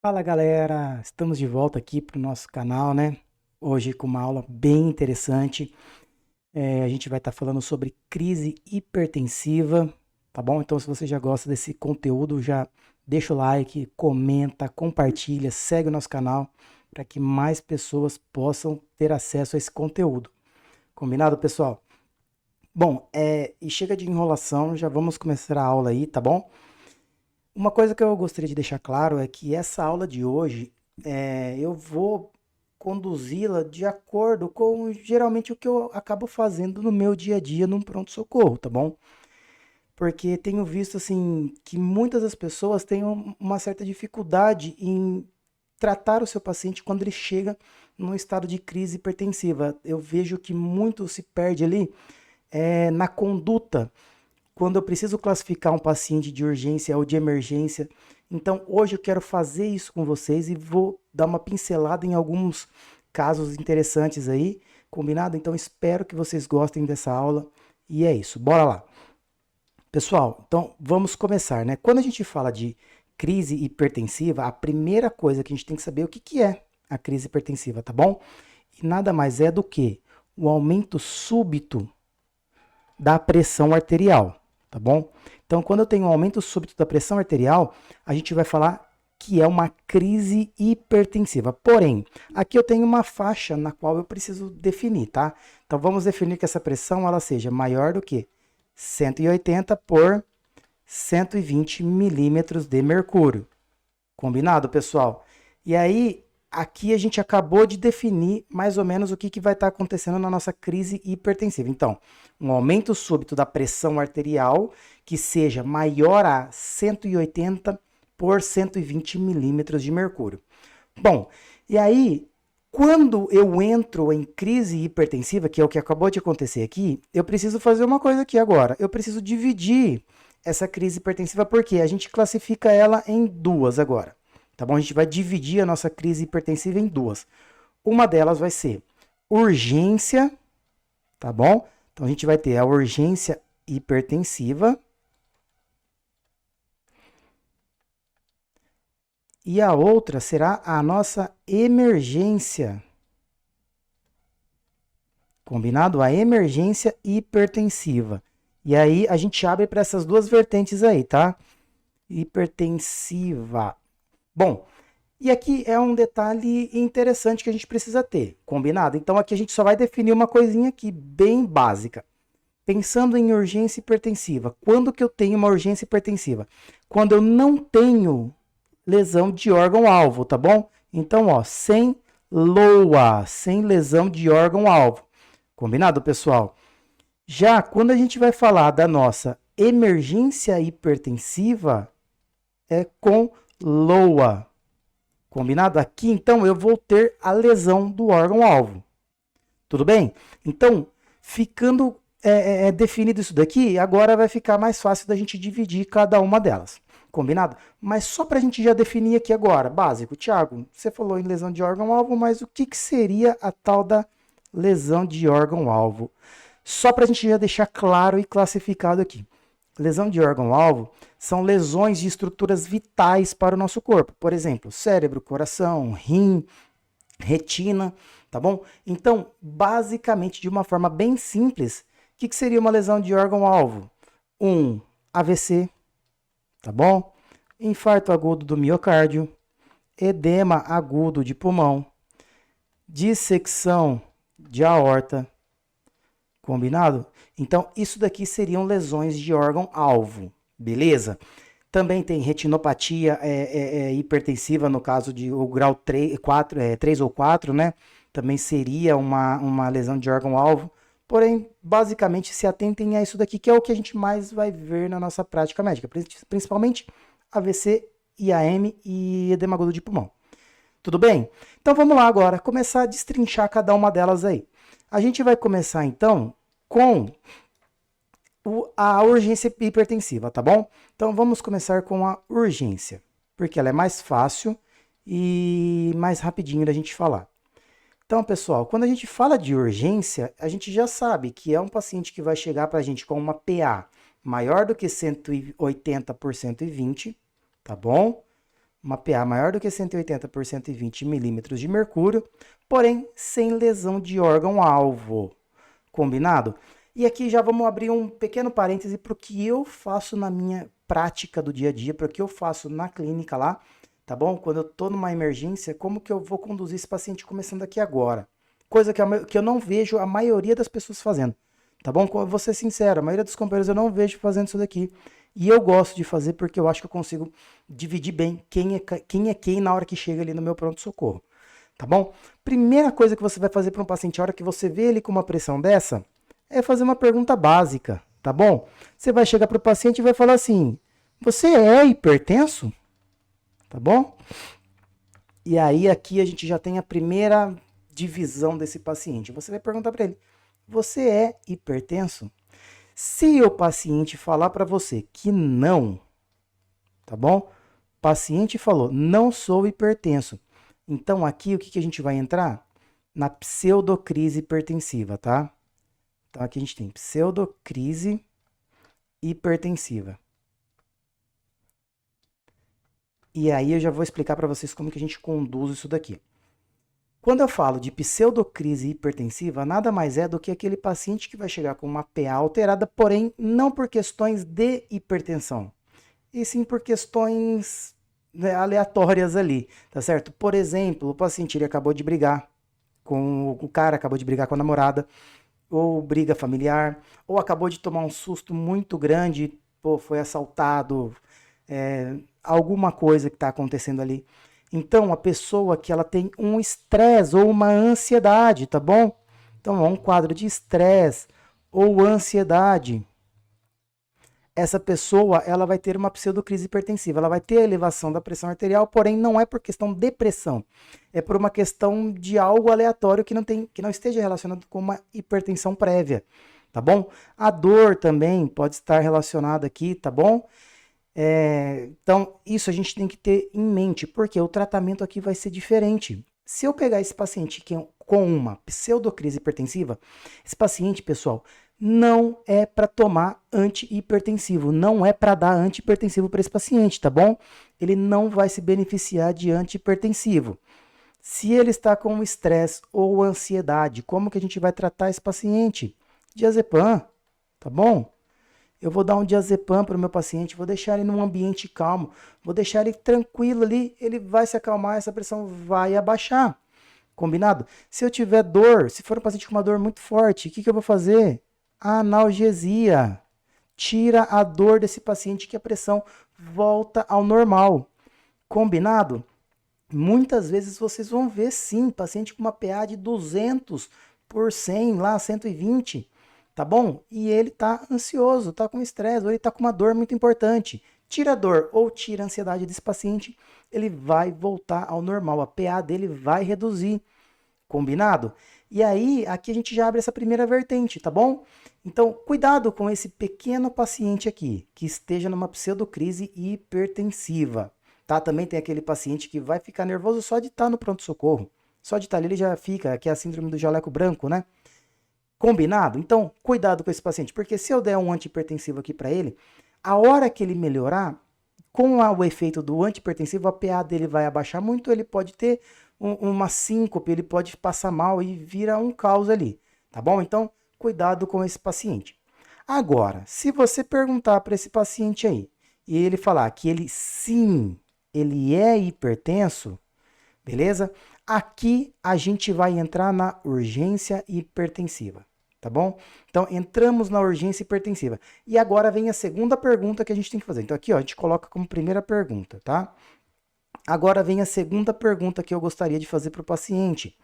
Fala galera, estamos de volta aqui para o nosso canal, né? Hoje com uma aula bem interessante. A gente vai estar falando sobre crise hipertensiva, tá bom? Então, se você já gosta desse conteúdo, já deixa o like, comenta, compartilha, segue o nosso canal para que mais pessoas possam ter acesso a esse conteúdo. Combinado, pessoal? Bom, e chega de enrolação, já vamos começar a aula aí, tá bom? Uma coisa que eu gostaria de deixar claro é que essa aula de hoje eu vou conduzi-la de acordo com geralmente o que eu acabo fazendo no meu dia a dia num pronto-socorro, tá bom? Porque tenho visto assim que muitas das pessoas têm uma certa dificuldade em tratar o seu paciente quando ele chega num estado de crise hipertensiva. Eu vejo que muito se perde ali na conduta quando eu preciso classificar um paciente de urgência ou de emergência. Então, hoje eu quero fazer isso com vocês e vou dar uma pincelada em alguns casos interessantes aí, combinado? Então, espero que vocês gostem dessa aula e é isso. Bora lá. Pessoal, então vamos começar, né? Quando a gente fala de crise hipertensiva, a primeira coisa que a gente tem que saber é o que é a crise hipertensiva, tá bom? E nada mais é do que o aumento súbito da pressão arterial, tá bom? Então, quando eu tenho um aumento súbito da pressão arterial, a gente vai falar que é uma crise hipertensiva. Porém, aqui eu tenho uma faixa na qual eu preciso definir, tá? Então, vamos definir que essa pressão ela seja maior do que 180 por 120 milímetros de mercúrio. Combinado, pessoal? E aí, aqui a gente acabou de definir mais ou menos o que vai estar acontecendo na nossa crise hipertensiva. Então, um aumento súbito da pressão arterial que seja maior a 180 por 120 milímetros de mercúrio. Bom, e aí, quando eu entro em crise hipertensiva, que é o que acabou de acontecer aqui, eu preciso fazer uma coisa aqui agora. Eu preciso dividir essa crise hipertensiva porque a gente classifica ela em duas agora. Tá bom? A gente vai dividir a nossa crise hipertensiva em duas. Uma delas vai ser urgência, tá bom? Então a gente vai ter a urgência hipertensiva e a outra será a nossa emergência. Combinado? A emergência hipertensiva. E aí a gente abre para essas duas vertentes aí, tá? Hipertensiva. Bom, e aqui é um detalhe interessante que a gente precisa ter, combinado? Então aqui a gente só vai definir uma coisinha aqui bem básica. Pensando em urgência hipertensiva, quando que eu tenho uma urgência hipertensiva? Quando eu não tenho lesão de órgão-alvo, tá bom? Então, ó, sem LOA, sem lesão de órgão-alvo. Combinado, pessoal? Já quando a gente vai falar da nossa emergência hipertensiva, é com LOA. Combinado? Aqui, então, eu vou ter a lesão do órgão-alvo. Tudo bem? Então, ficando definido isso daqui, agora vai ficar mais fácil da gente dividir cada uma delas. Combinado? Mas só para a gente já definir aqui agora, básico. Tiago, você falou em lesão de órgão-alvo, mas o que seria a tal da lesão de órgão-alvo? Só para a gente já deixar claro e classificado aqui. Lesão de órgão-alvo são lesões de estruturas vitais para o nosso corpo. Por exemplo, cérebro, coração, rim, retina, tá bom? Então, basicamente, de uma forma bem simples, o que seria uma lesão de órgão-alvo? Um AVC, tá bom? Infarto agudo do miocárdio, edema agudo de pulmão, dissecção de aorta, combinado? Então, isso daqui seriam lesões de órgão-alvo, beleza? Também tem retinopatia hipertensiva, no caso de o grau 3, 4, 3 ou 4, né? Também seria uma lesão de órgão-alvo. Porém, basicamente, se atentem a isso daqui, que é o que a gente mais vai ver na nossa prática médica, principalmente AVC, IAM e edema agudo de pulmão. Tudo bem? Então vamos lá agora, começar a destrinchar cada uma delas aí. A gente vai começar então com a urgência hipertensiva, tá bom? Então vamos começar com a urgência, porque ela é mais fácil e mais rapidinho da gente falar. Então, pessoal, quando a gente fala de urgência, a gente já sabe que é um paciente que vai chegar para a gente com uma PA maior do que 180 por 120, tá bom? uma PA maior do que 180 por 120 milímetros de mercúrio, porém sem lesão de órgão-alvo. Combinado? E aqui já vamos abrir um pequeno parêntese para o que eu faço na minha prática do dia a dia, para o que eu faço na clínica lá, tá bom? Quando eu estou numa emergência, como que eu vou conduzir esse paciente começando aqui agora? Coisa que eu não vejo a maioria das pessoas fazendo, tá bom? Vou ser sincero, a maioria dos companheiros eu não vejo fazendo isso daqui. E eu gosto de fazer porque eu acho que eu consigo dividir bem quem é quem na hora que chega ali no meu pronto-socorro, tá bom? Primeira coisa que você vai fazer para um paciente, a hora que você vê ele com uma pressão dessa, é fazer uma pergunta básica, tá bom? Você vai chegar para o paciente e vai falar assim: você é hipertenso? Tá bom? E aí aqui a gente já tem a primeira divisão desse paciente. Você vai perguntar para ele: você é hipertenso? Se o paciente falar para você que não, tá bom? O paciente falou: não sou hipertenso. Então aqui o que a gente vai entrar? Na pseudocrise hipertensiva, tá? Então, aqui a gente tem pseudocrise hipertensiva. E aí eu já vou explicar para vocês como que a gente conduz isso daqui. Quando eu falo de pseudocrise hipertensiva, nada mais é do que aquele paciente que vai chegar com uma PA alterada, porém não por questões de hipertensão, e sim por questões, né, aleatórias ali, tá certo? Por exemplo, o paciente ele acabou de brigar com o cara, acabou de brigar com a namorada, ou briga familiar, ou acabou de tomar um susto muito grande, pô, foi assaltado, alguma coisa que está acontecendo ali. Então, a pessoa que ela tem um estresse ou uma ansiedade, tá bom? Então, é um quadro de estresse ou ansiedade. Essa pessoa, ela vai ter uma pseudocrise hipertensiva, ela vai ter a elevação da pressão arterial, porém não é por questão de pressão, é por uma questão de algo aleatório que não esteja relacionado com uma hipertensão prévia, tá bom? A dor também pode estar relacionada aqui, tá bom? Então, isso a gente tem que ter em mente, porque o tratamento aqui vai ser diferente. Se eu pegar esse paciente com uma pseudocrise hipertensiva, esse paciente, pessoal, não é para tomar antihipertensivo, não é para dar antihipertensivo para esse paciente, tá bom? Ele não vai se beneficiar de antihipertensivo. Se ele está com estresse ou ansiedade, como que a gente vai tratar esse paciente? Diazepam, tá bom? Eu vou dar um diazepam para o meu paciente, vou deixar ele num ambiente calmo, vou deixar ele tranquilo ali, ele vai se acalmar, essa pressão vai abaixar. Combinado? Se eu tiver dor, se for um paciente com uma dor muito forte, o que eu vou fazer? Analgesia. Tira a dor desse paciente que a pressão volta ao normal. Combinado? Muitas vezes vocês vão ver sim, paciente com uma PA de 200 por 100, lá 120, tá bom? E ele tá ansioso, tá com estresse, ou ele tá com uma dor muito importante. Tira a dor ou tira a ansiedade desse paciente, ele vai voltar ao normal, a PA dele vai reduzir. Combinado? E aí, aqui a gente já abre essa primeira vertente, tá bom? Então, cuidado com esse pequeno paciente aqui, que esteja numa pseudocrise hipertensiva, tá? Também tem aquele paciente que vai ficar nervoso só de estar no pronto-socorro. Só de estar ali ele já fica, que é a síndrome do jaleco branco, né? Combinado? Então, cuidado com esse paciente, porque se eu der um antihipertensivo aqui para ele, a hora que ele melhorar, com o efeito do antihipertensivo, a PA dele vai abaixar muito, ele pode ter uma síncope, ele pode passar mal e vira um caos ali, tá bom? Então, cuidado com esse paciente. Agora, se você perguntar para esse paciente aí, e ele falar que ele sim, ele é hipertenso, beleza? Aqui a gente vai entrar na urgência hipertensiva, tá bom? Então, entramos na urgência hipertensiva. E agora vem a segunda pergunta que a gente tem que fazer. Então, aqui, ó, a gente coloca como primeira pergunta, tá? Agora vem a segunda pergunta que eu gostaria de fazer para o paciente.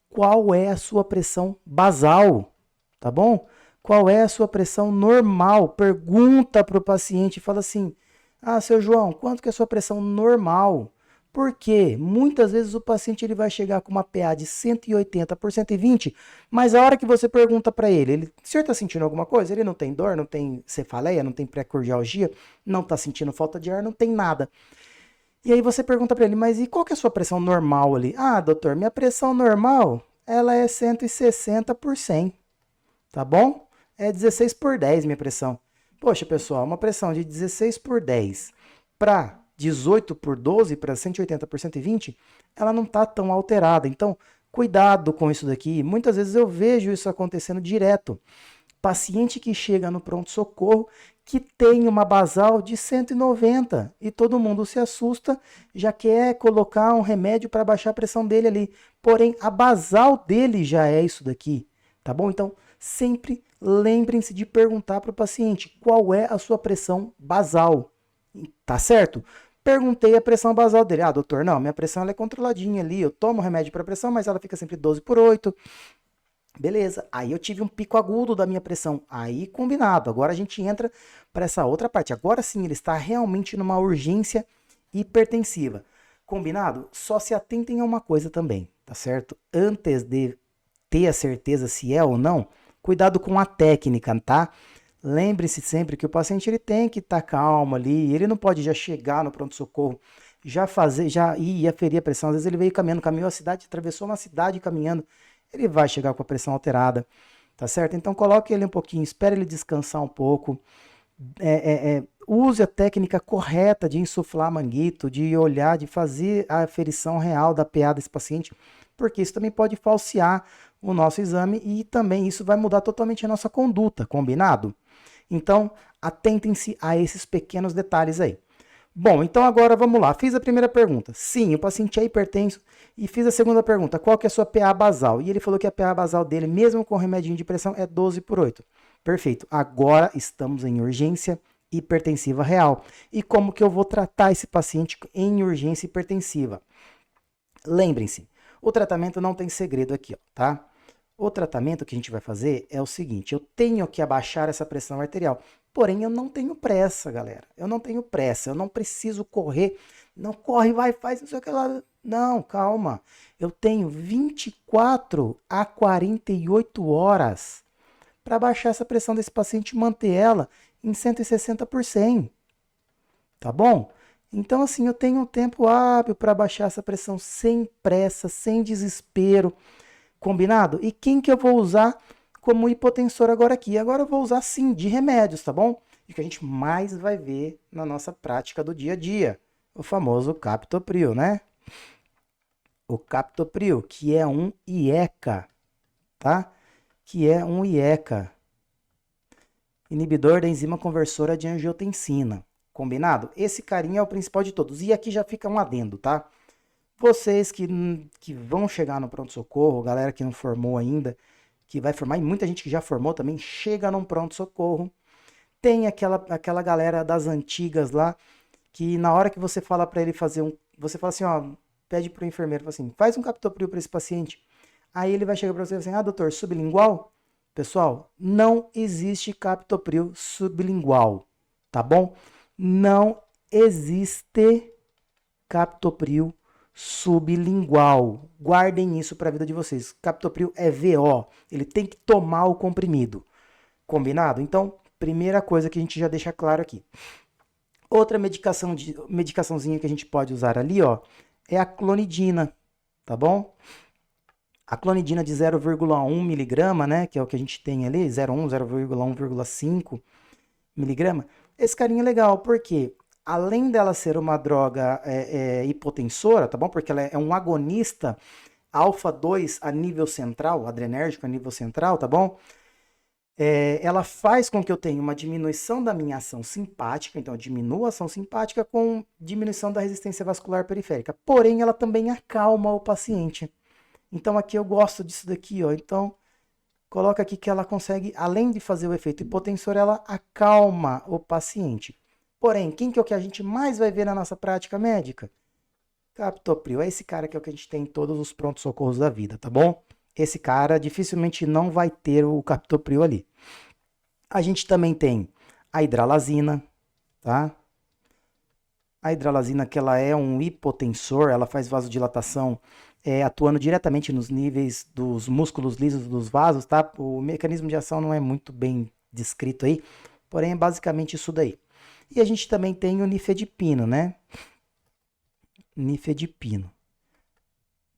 Qual é a sua pressão basal? Tá bom? Qual é a sua pressão normal? Pergunta para o paciente e fala assim: ah, seu João, quanto que é a sua pressão normal? Porque muitas vezes o paciente ele vai chegar com uma PA de 180 por 120, mas a hora que você pergunta para ele, o senhor está sentindo alguma coisa? Ele não tem dor, não tem cefaleia, não tem pré-cardialgia, não está sentindo falta de ar, não tem nada. E aí você pergunta para ele, mas e qual que é a sua pressão normal ali? Ah, doutor, minha pressão normal, ela é 160 por 100, tá bom? É 16 por 10 minha pressão. Poxa, pessoal, uma pressão de 16 por 10 para 18 por 12 para 180 por 120, ela não está tão alterada. Então, cuidado com isso daqui. Muitas vezes eu vejo isso acontecendo direto. Paciente que chega no pronto-socorro que tem uma basal de 190 e todo mundo se assusta, já quer colocar um remédio para baixar a pressão dele ali. Porém, a basal dele já é isso daqui, tá bom? Então, sempre lembrem-se de perguntar para o paciente qual é a sua pressão basal, tá certo? Perguntei a pressão basal dele. Ah, doutor, não, minha pressão ela é controladinha ali, eu tomo remédio para pressão, mas ela fica sempre 12 por 8. Beleza, aí eu tive um pico agudo da minha pressão, aí combinado, agora a gente entra para essa outra parte, agora sim ele está realmente numa urgência hipertensiva, combinado? Só se atentem a uma coisa também, tá certo? Antes de ter a certeza se é ou não, cuidado com a técnica, tá? Lembre-se sempre que o paciente ele tem que estar calmo ali, ele não pode já chegar no pronto-socorro, já ir aferir a pressão, às vezes ele veio caminhando, caminhou a cidade, atravessou uma cidade caminhando, ele vai chegar com a pressão alterada, tá certo? Então coloque ele um pouquinho, espere ele descansar um pouco, use a técnica correta de insuflar manguito, de olhar, de fazer a aferição real da PA desse paciente, porque isso também pode falsear o nosso exame e também isso vai mudar totalmente a nossa conduta, combinado? Então, atentem-se a esses pequenos detalhes aí. Bom, então agora vamos lá. Fiz a primeira pergunta. Sim, o paciente é hipertenso. E fiz a segunda pergunta. Qual que é a sua PA basal? E ele falou que a PA basal dele, mesmo com remedinho de pressão, é 12 por 8. Perfeito. Agora estamos em urgência hipertensiva real. E como que eu vou tratar esse paciente em urgência hipertensiva? Lembrem-se, o tratamento não tem segredo aqui, ó, tá? O tratamento que a gente vai fazer é o seguinte, eu tenho que abaixar essa pressão arterial, porém eu não tenho pressa, galera. Eu não tenho pressa, eu não preciso correr, não corre, vai, faz, não sei o que lá. Não, calma. Eu tenho 24 a 48 horas para baixar essa pressão desse paciente e manter ela em 160 por 100. Tá bom? Então, assim, eu tenho um tempo hábil para baixar essa pressão sem pressa, sem desespero. Combinado? E quem que eu vou usar como hipotensor agora aqui? Agora eu vou usar, sim, de remédios, tá bom? E que a gente mais vai ver na nossa prática do dia a dia. O famoso captopril, né? O captopril, que é um IECA, tá? Que é um IECA, inibidor da enzima conversora de angiotensina. Combinado? Esse carinha é o principal de todos. E aqui já fica um adendo, tá? Vocês que vão chegar no pronto-socorro, galera que não formou ainda, que vai formar, e muita gente que já formou também, chega num pronto-socorro. Tem aquela galera das antigas lá, que na hora que você fala para ele fazer você fala assim, ó, pede pro enfermeiro, fala assim, faz um captopril para esse paciente. Aí ele vai chegar para você e falar assim, ah, doutor, sublingual? Pessoal, não existe captopril sublingual, tá bom? Não existe captopril sublingual. Guardem isso para a vida de vocês. Captopril é VO, ele tem que tomar o comprimido. Combinado? Então, primeira coisa que a gente já deixa claro aqui. Outra medicaçãozinha que a gente pode usar ali, ó, é a clonidina, tá bom? A clonidina de 0,1 miligrama, né, que é o que a gente tem ali, 0,1, 0,1, 0,5 miligrama. Esse carinha é legal, porque além dela ser uma droga hipotensora, tá bom? Porque ela é um agonista alfa-2 a nível central, adrenérgico a nível central, tá bom? Ela faz com que eu tenha uma diminuição da minha ação simpática, então eu diminuo a ação simpática com diminuição da resistência vascular periférica. Porém, ela também acalma o paciente. Então aqui eu gosto disso daqui, ó. Então, coloca aqui que ela consegue, além de fazer o efeito hipotensor, ela acalma o paciente. Porém, quem que é o que a gente mais vai ver na nossa prática médica? Captopril. É esse cara que é o que a gente tem em todos os prontos-socorros da vida, tá bom? Esse cara dificilmente não vai ter o captopril ali. A gente também tem a hidralazina, tá? A hidralazina, que ela é um hipotensor, ela faz vasodilatação, atuando diretamente nos níveis dos músculos lisos dos vasos, tá? O mecanismo de ação não é muito bem descrito aí, porém é basicamente isso daí. E a gente também tem o nifedipino, né? Nifedipino,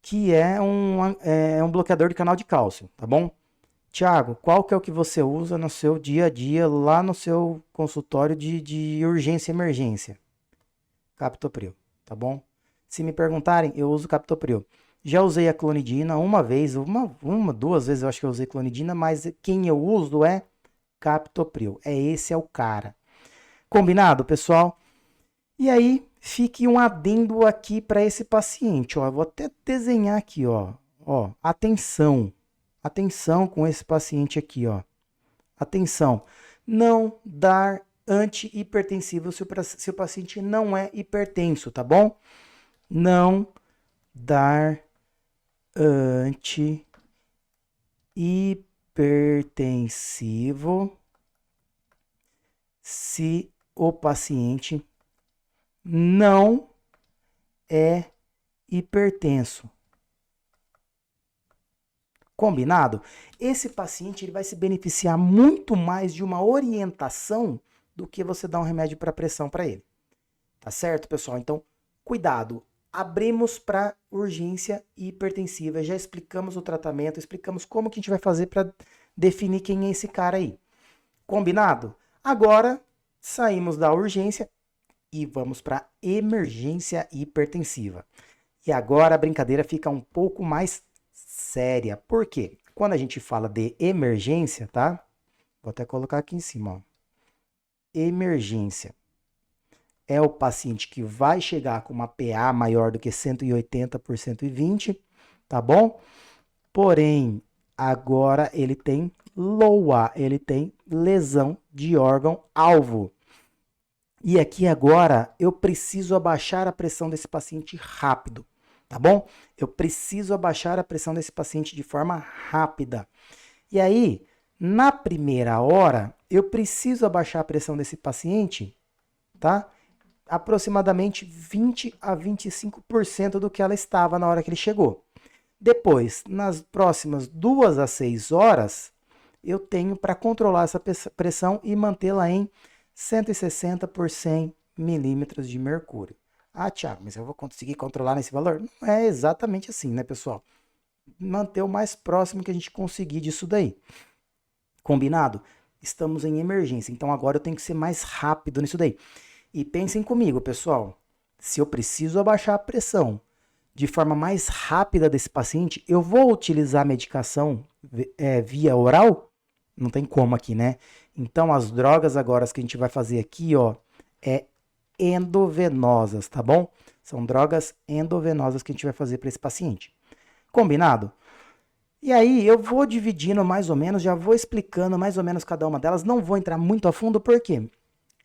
que é um bloqueador de canal de cálcio, tá bom? Tiago, qual que é o que você usa no seu dia a dia, lá no seu consultório de urgência e emergência? captopril, tá bom? Se me perguntarem, eu uso captopril. Já usei a clonidina uma vez, duas vezes eu acho que eu usei clonidina, mas quem eu uso é captopril. Esse é o cara. Combinado, pessoal? E aí, fique um adendo aqui para esse paciente, ó. Eu vou até desenhar aqui, ó. Ó, atenção. Atenção com esse paciente aqui, ó. Atenção. Não dar antihipertensivo se o paciente não é hipertenso, tá bom? Não dar antihipertensivo se o paciente não é hipertenso. Combinado? Esse paciente ele vai se beneficiar muito mais de uma orientação do que você dar um remédio para pressão para ele. Tá certo, pessoal? Então, cuidado. Abrimos para urgência hipertensiva. Já explicamos o tratamento, explicamos como que a gente vai fazer para definir quem é esse cara aí. Combinado? Agora, saímos da urgência e vamos para emergência hipertensiva. E agora a brincadeira fica um pouco mais séria. Por quê? Quando a gente fala de emergência, tá? Vou até colocar aqui em cima, ó. Emergência é o paciente que vai chegar com uma PA maior do que 180 por 120, tá bom? Porém, agora ele tem LOA, ele tem lesão de órgão-alvo. E aqui agora eu preciso abaixar a pressão desse paciente rápido, tá bom? Eu preciso abaixar a pressão desse paciente de forma rápida. E aí, na primeira hora, eu preciso abaixar a pressão desse paciente, tá? Aproximadamente 20 a 25% do que ela estava na hora que ele chegou. Depois, nas próximas 2 a 6 horas, eu tenho para controlar essa pressão e mantê-la em 160 por 100 milímetros de mercúrio. Ah, Thiago, mas eu vou conseguir controlar nesse valor? Não é exatamente assim, né, pessoal? Manter o mais próximo que a gente conseguir disso daí. Combinado? Estamos em emergência, então agora eu tenho que ser mais rápido nisso daí. E pensem comigo, pessoal, se eu preciso abaixar a pressão de forma mais rápida desse paciente, eu vou utilizar a medicação via oral? Não tem como aqui, né? Então, as drogas agora que a gente vai fazer aqui, ó, é endovenosas, tá bom? São drogas endovenosas que a gente vai fazer para esse paciente. Combinado? E aí, eu vou dividindo mais ou menos, já vou explicando mais ou menos cada uma delas. Não vou entrar muito a fundo, porque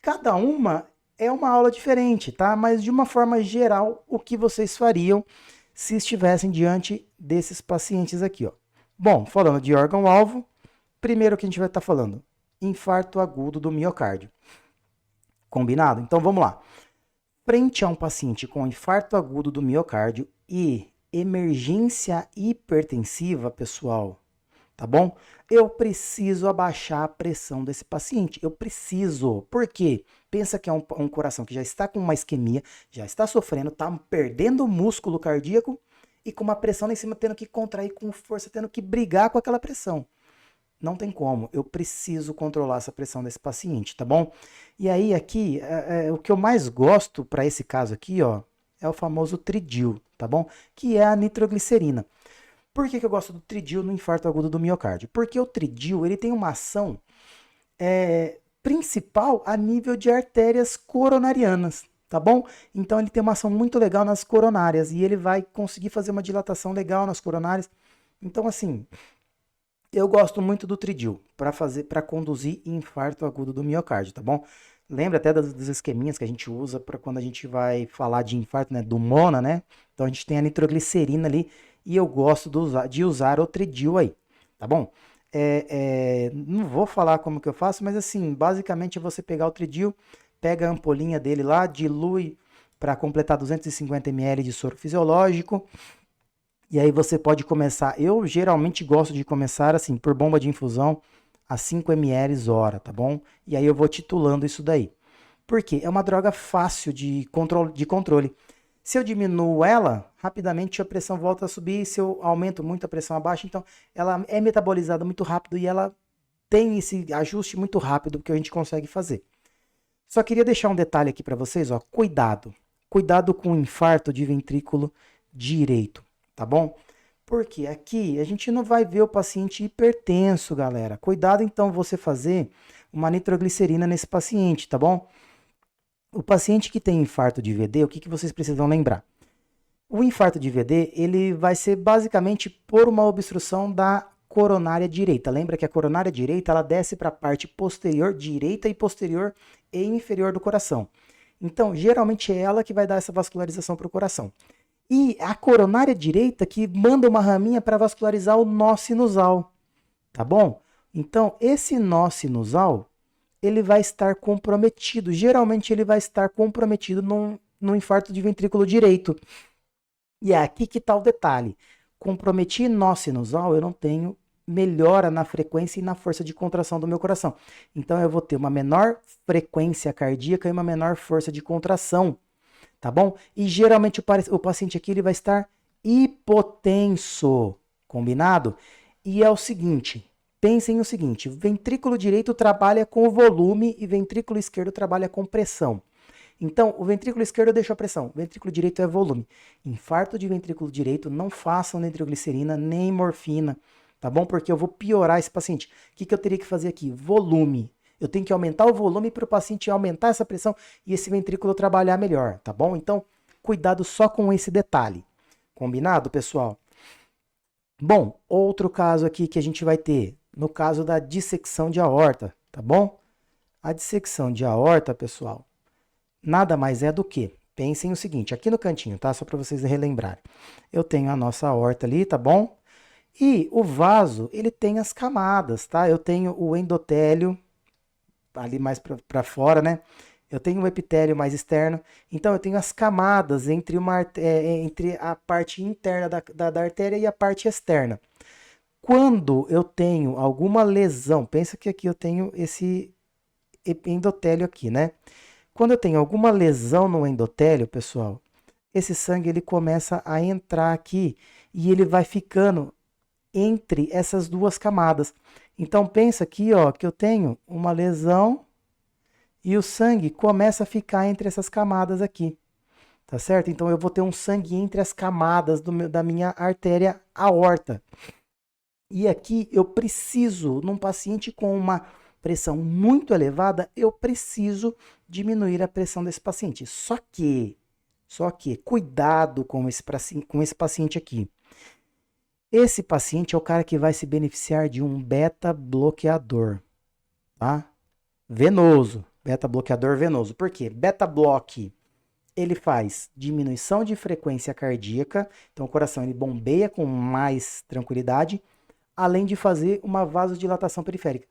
cada uma é uma aula diferente, tá? Mas de uma forma geral, o que vocês fariam se estivessem diante desses pacientes aqui, ó. Bom, falando de órgão-alvo, primeiro que a gente vai estar falando, infarto agudo do miocárdio. Combinado? Então vamos lá. Frente a um paciente com infarto agudo do miocárdio e emergência hipertensiva, pessoal, tá bom? Eu preciso abaixar a pressão desse paciente. Eu preciso. Por quê? Pensa que é um coração que já está com uma isquemia, já está sofrendo, está perdendo músculo cardíaco e com uma pressão lá em cima, tendo que contrair com força, tendo que brigar com aquela pressão. Não tem como, eu preciso controlar essa pressão desse paciente, tá bom? E aí aqui, o que eu mais gosto para esse caso aqui, ó, é o famoso Tridil, tá bom? Que é a nitroglicerina. Por que eu gosto do Tridil no infarto agudo do miocárdio? Porque o Tridil, ele tem uma ação principal a nível de artérias coronarianas, tá bom? Então ele tem uma ação muito legal nas coronárias e ele vai conseguir fazer uma dilatação legal nas coronárias. Então assim, eu gosto muito do Tridil para conduzir infarto agudo do miocárdio, tá bom? Lembra até dos esqueminhas que a gente usa para quando a gente vai falar de infarto, né? Do Mona, né? Então a gente tem a nitroglicerina ali e eu gosto de usar o Tridil aí, tá bom? Não vou falar como que eu faço, mas assim, basicamente é você pegar o Tridil, pega a ampolinha dele lá, dilui para completar 250 ml de soro fisiológico. E aí você pode começar, eu geralmente gosto de começar assim, por bomba de infusão, a 5 ml hora, tá bom? E aí eu vou titulando isso daí. Por quê? É uma droga fácil de controle. Se eu diminuo ela, rapidamente a pressão volta a subir, se eu aumento muito a pressão abaixo, então ela é metabolizada muito rápido e ela tem esse ajuste muito rápido que a gente consegue fazer. Só queria deixar um detalhe aqui para vocês, ó, cuidado. cuidado com o infarto de ventrículo direito, tá bom? Porque aqui a gente não vai ver o paciente hipertenso, galera. Cuidado então você fazer uma nitroglicerina nesse paciente, tá bom? O paciente que tem infarto de VD, o que vocês precisam lembrar? O infarto de VD, ele vai ser basicamente por uma obstrução da coronária direita. Lembra que a coronária direita, ela desce para a parte posterior, direita e posterior e inferior do coração. Então, geralmente é ela que vai dar essa vascularização para o coração. E a coronária direita que manda uma raminha para vascularizar o nó sinusal, tá bom? Então, esse nó sinusal, ele vai estar comprometido. Geralmente ele vai estar comprometido no infarto de ventrículo direito. E é aqui que está o detalhe. Comprometi nó sinusal, eu não tenho melhora na frequência e na força de contração do meu coração. Então eu vou ter uma menor frequência cardíaca e uma menor força de contração, tá bom? E geralmente o paciente aqui ele vai estar hipotenso, combinado? E é o seguinte, pensem o seguinte, ventrículo direito trabalha com volume e ventrículo esquerdo trabalha com pressão. Então, o ventrículo esquerdo deixa a pressão, o ventrículo direito é volume. Infarto de ventrículo direito, não façam nitroglicerina nem morfina, tá bom? Porque eu vou piorar esse paciente. O que eu teria que fazer aqui? Volume. Eu tenho que aumentar o volume para o paciente aumentar essa pressão e esse ventrículo trabalhar melhor, tá bom? Então, cuidado só com esse detalhe. Combinado, pessoal? Bom, outro caso aqui que a gente vai ter, no caso da dissecção de aorta, tá bom? A dissecção de aorta, pessoal, nada mais é do que, pensem o seguinte, aqui no cantinho, tá? Só para vocês relembrarem. Eu tenho a nossa aorta ali, tá bom? E o vaso, ele tem as camadas, tá? Eu tenho o endotélio, ali mais para fora, né? Eu tenho o epitélio mais externo. Então, eu tenho as camadas entre a parte interna da artéria e a parte externa. Quando eu tenho alguma lesão, pensa que aqui eu tenho esse endotélio aqui, né? Quando eu tenho alguma lesão no endotélio, pessoal, esse sangue ele começa a entrar aqui e ele vai ficando entre essas duas camadas. Então pensa aqui, ó, que eu tenho uma lesão e o sangue começa a ficar entre essas camadas aqui. Tá certo? Então eu vou ter um sangue entre as camadas da minha artéria aorta. E aqui eu preciso, num paciente com uma pressão muito elevada, eu preciso diminuir a pressão desse paciente. Só que, cuidado com esse paciente aqui. Esse paciente é o cara que vai se beneficiar de um beta-bloqueador, tá? Venoso, beta-bloqueador venoso. Por quê? Beta-bloque, ele faz diminuição de frequência cardíaca, então o coração ele bombeia com mais tranquilidade, além de fazer uma vasodilatação periférica.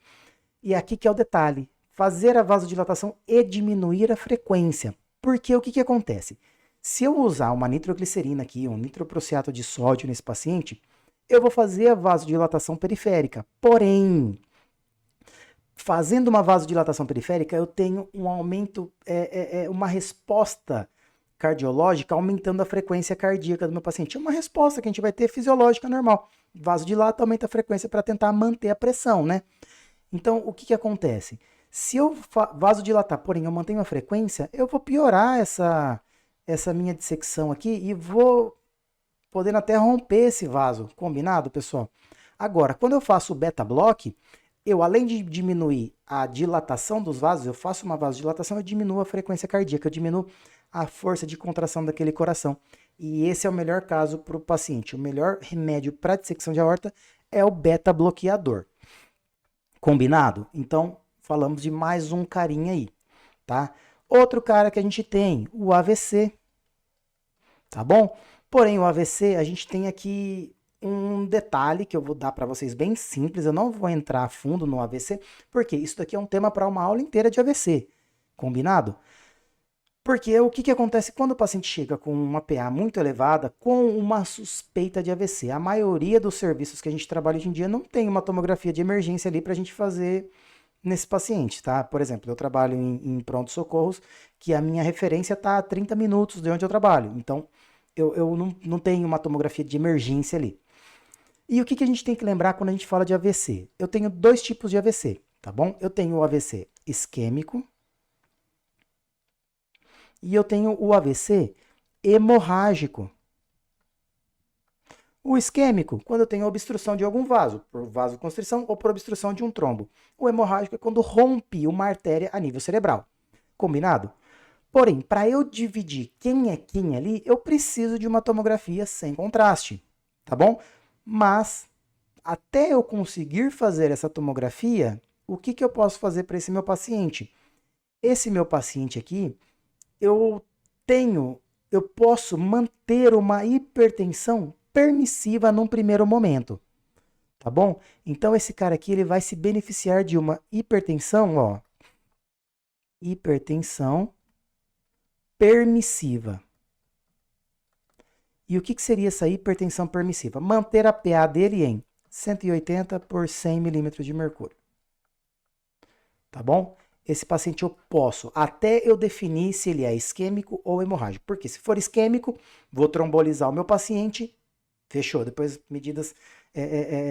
E aqui que é o detalhe, fazer a vasodilatação e diminuir a frequência. Porque o que acontece? Se eu usar uma nitroglicerina aqui, um nitroprussiato de sódio nesse paciente, eu vou fazer a vasodilatação periférica. Porém, fazendo uma vasodilatação periférica, eu tenho um aumento, uma resposta cardiológica aumentando a frequência cardíaca do meu paciente. É uma resposta que a gente vai ter fisiológica normal. Vasodilata, aumenta a frequência para tentar manter a pressão, né? Então, o que acontece? Se eu vasodilatar, porém eu mantenho a frequência, eu vou piorar essa minha dissecção aqui e vou podendo até romper esse vaso. Combinado, pessoal? Agora, quando eu faço o beta-block, eu além de diminuir a dilatação dos vasos, eu faço uma vasodilatação, eu diminuo a frequência cardíaca, eu diminuo a força de contração daquele coração. E esse é o melhor caso para o paciente. O melhor remédio para dissecção de aorta é o beta-bloqueador. Combinado? Então, falamos de mais um carinha aí, tá? Outro cara que a gente tem, o AVC, tá bom? Porém, o AVC, a gente tem aqui um detalhe que eu vou dar para vocês bem simples, eu não vou entrar a fundo no AVC, porque isso daqui é um tema para uma aula inteira de AVC, combinado? Porque o que acontece quando o paciente chega com uma PA muito elevada, com uma suspeita de AVC? A maioria dos serviços que a gente trabalha hoje em dia não tem uma tomografia de emergência ali para a gente fazer nesse paciente, tá? Por exemplo, eu trabalho em pronto-socorros, que a minha referência está a 30 minutos de onde eu trabalho. Então, eu não tenho uma tomografia de emergência ali. E o que a gente tem que lembrar quando a gente fala de AVC? Eu tenho dois tipos de AVC, tá bom? Eu tenho o AVC isquêmico E eu tenho o AVC hemorrágico. O isquêmico, quando eu tenho obstrução de algum vaso, por vasoconstrição ou por obstrução de um trombo. O hemorrágico é quando rompe uma artéria a nível cerebral. Combinado? Porém, para eu dividir quem é quem ali, eu preciso de uma tomografia sem contraste, tá bom? Mas, até eu conseguir fazer essa tomografia, o que eu posso fazer para esse meu paciente? Esse meu paciente aqui, eu posso manter uma hipertensão permissiva num primeiro momento, tá bom? Então esse cara aqui ele vai se beneficiar de uma hipertensão, ó, hipertensão permissiva. E o que seria essa hipertensão permissiva? Manter a PA dele em 180 por 100 milímetros de mercúrio, tá bom? Esse paciente eu posso, até eu definir se ele é isquêmico ou hemorrágico. Porque se for isquêmico, vou trombolizar o meu paciente, fechou. Depois medidas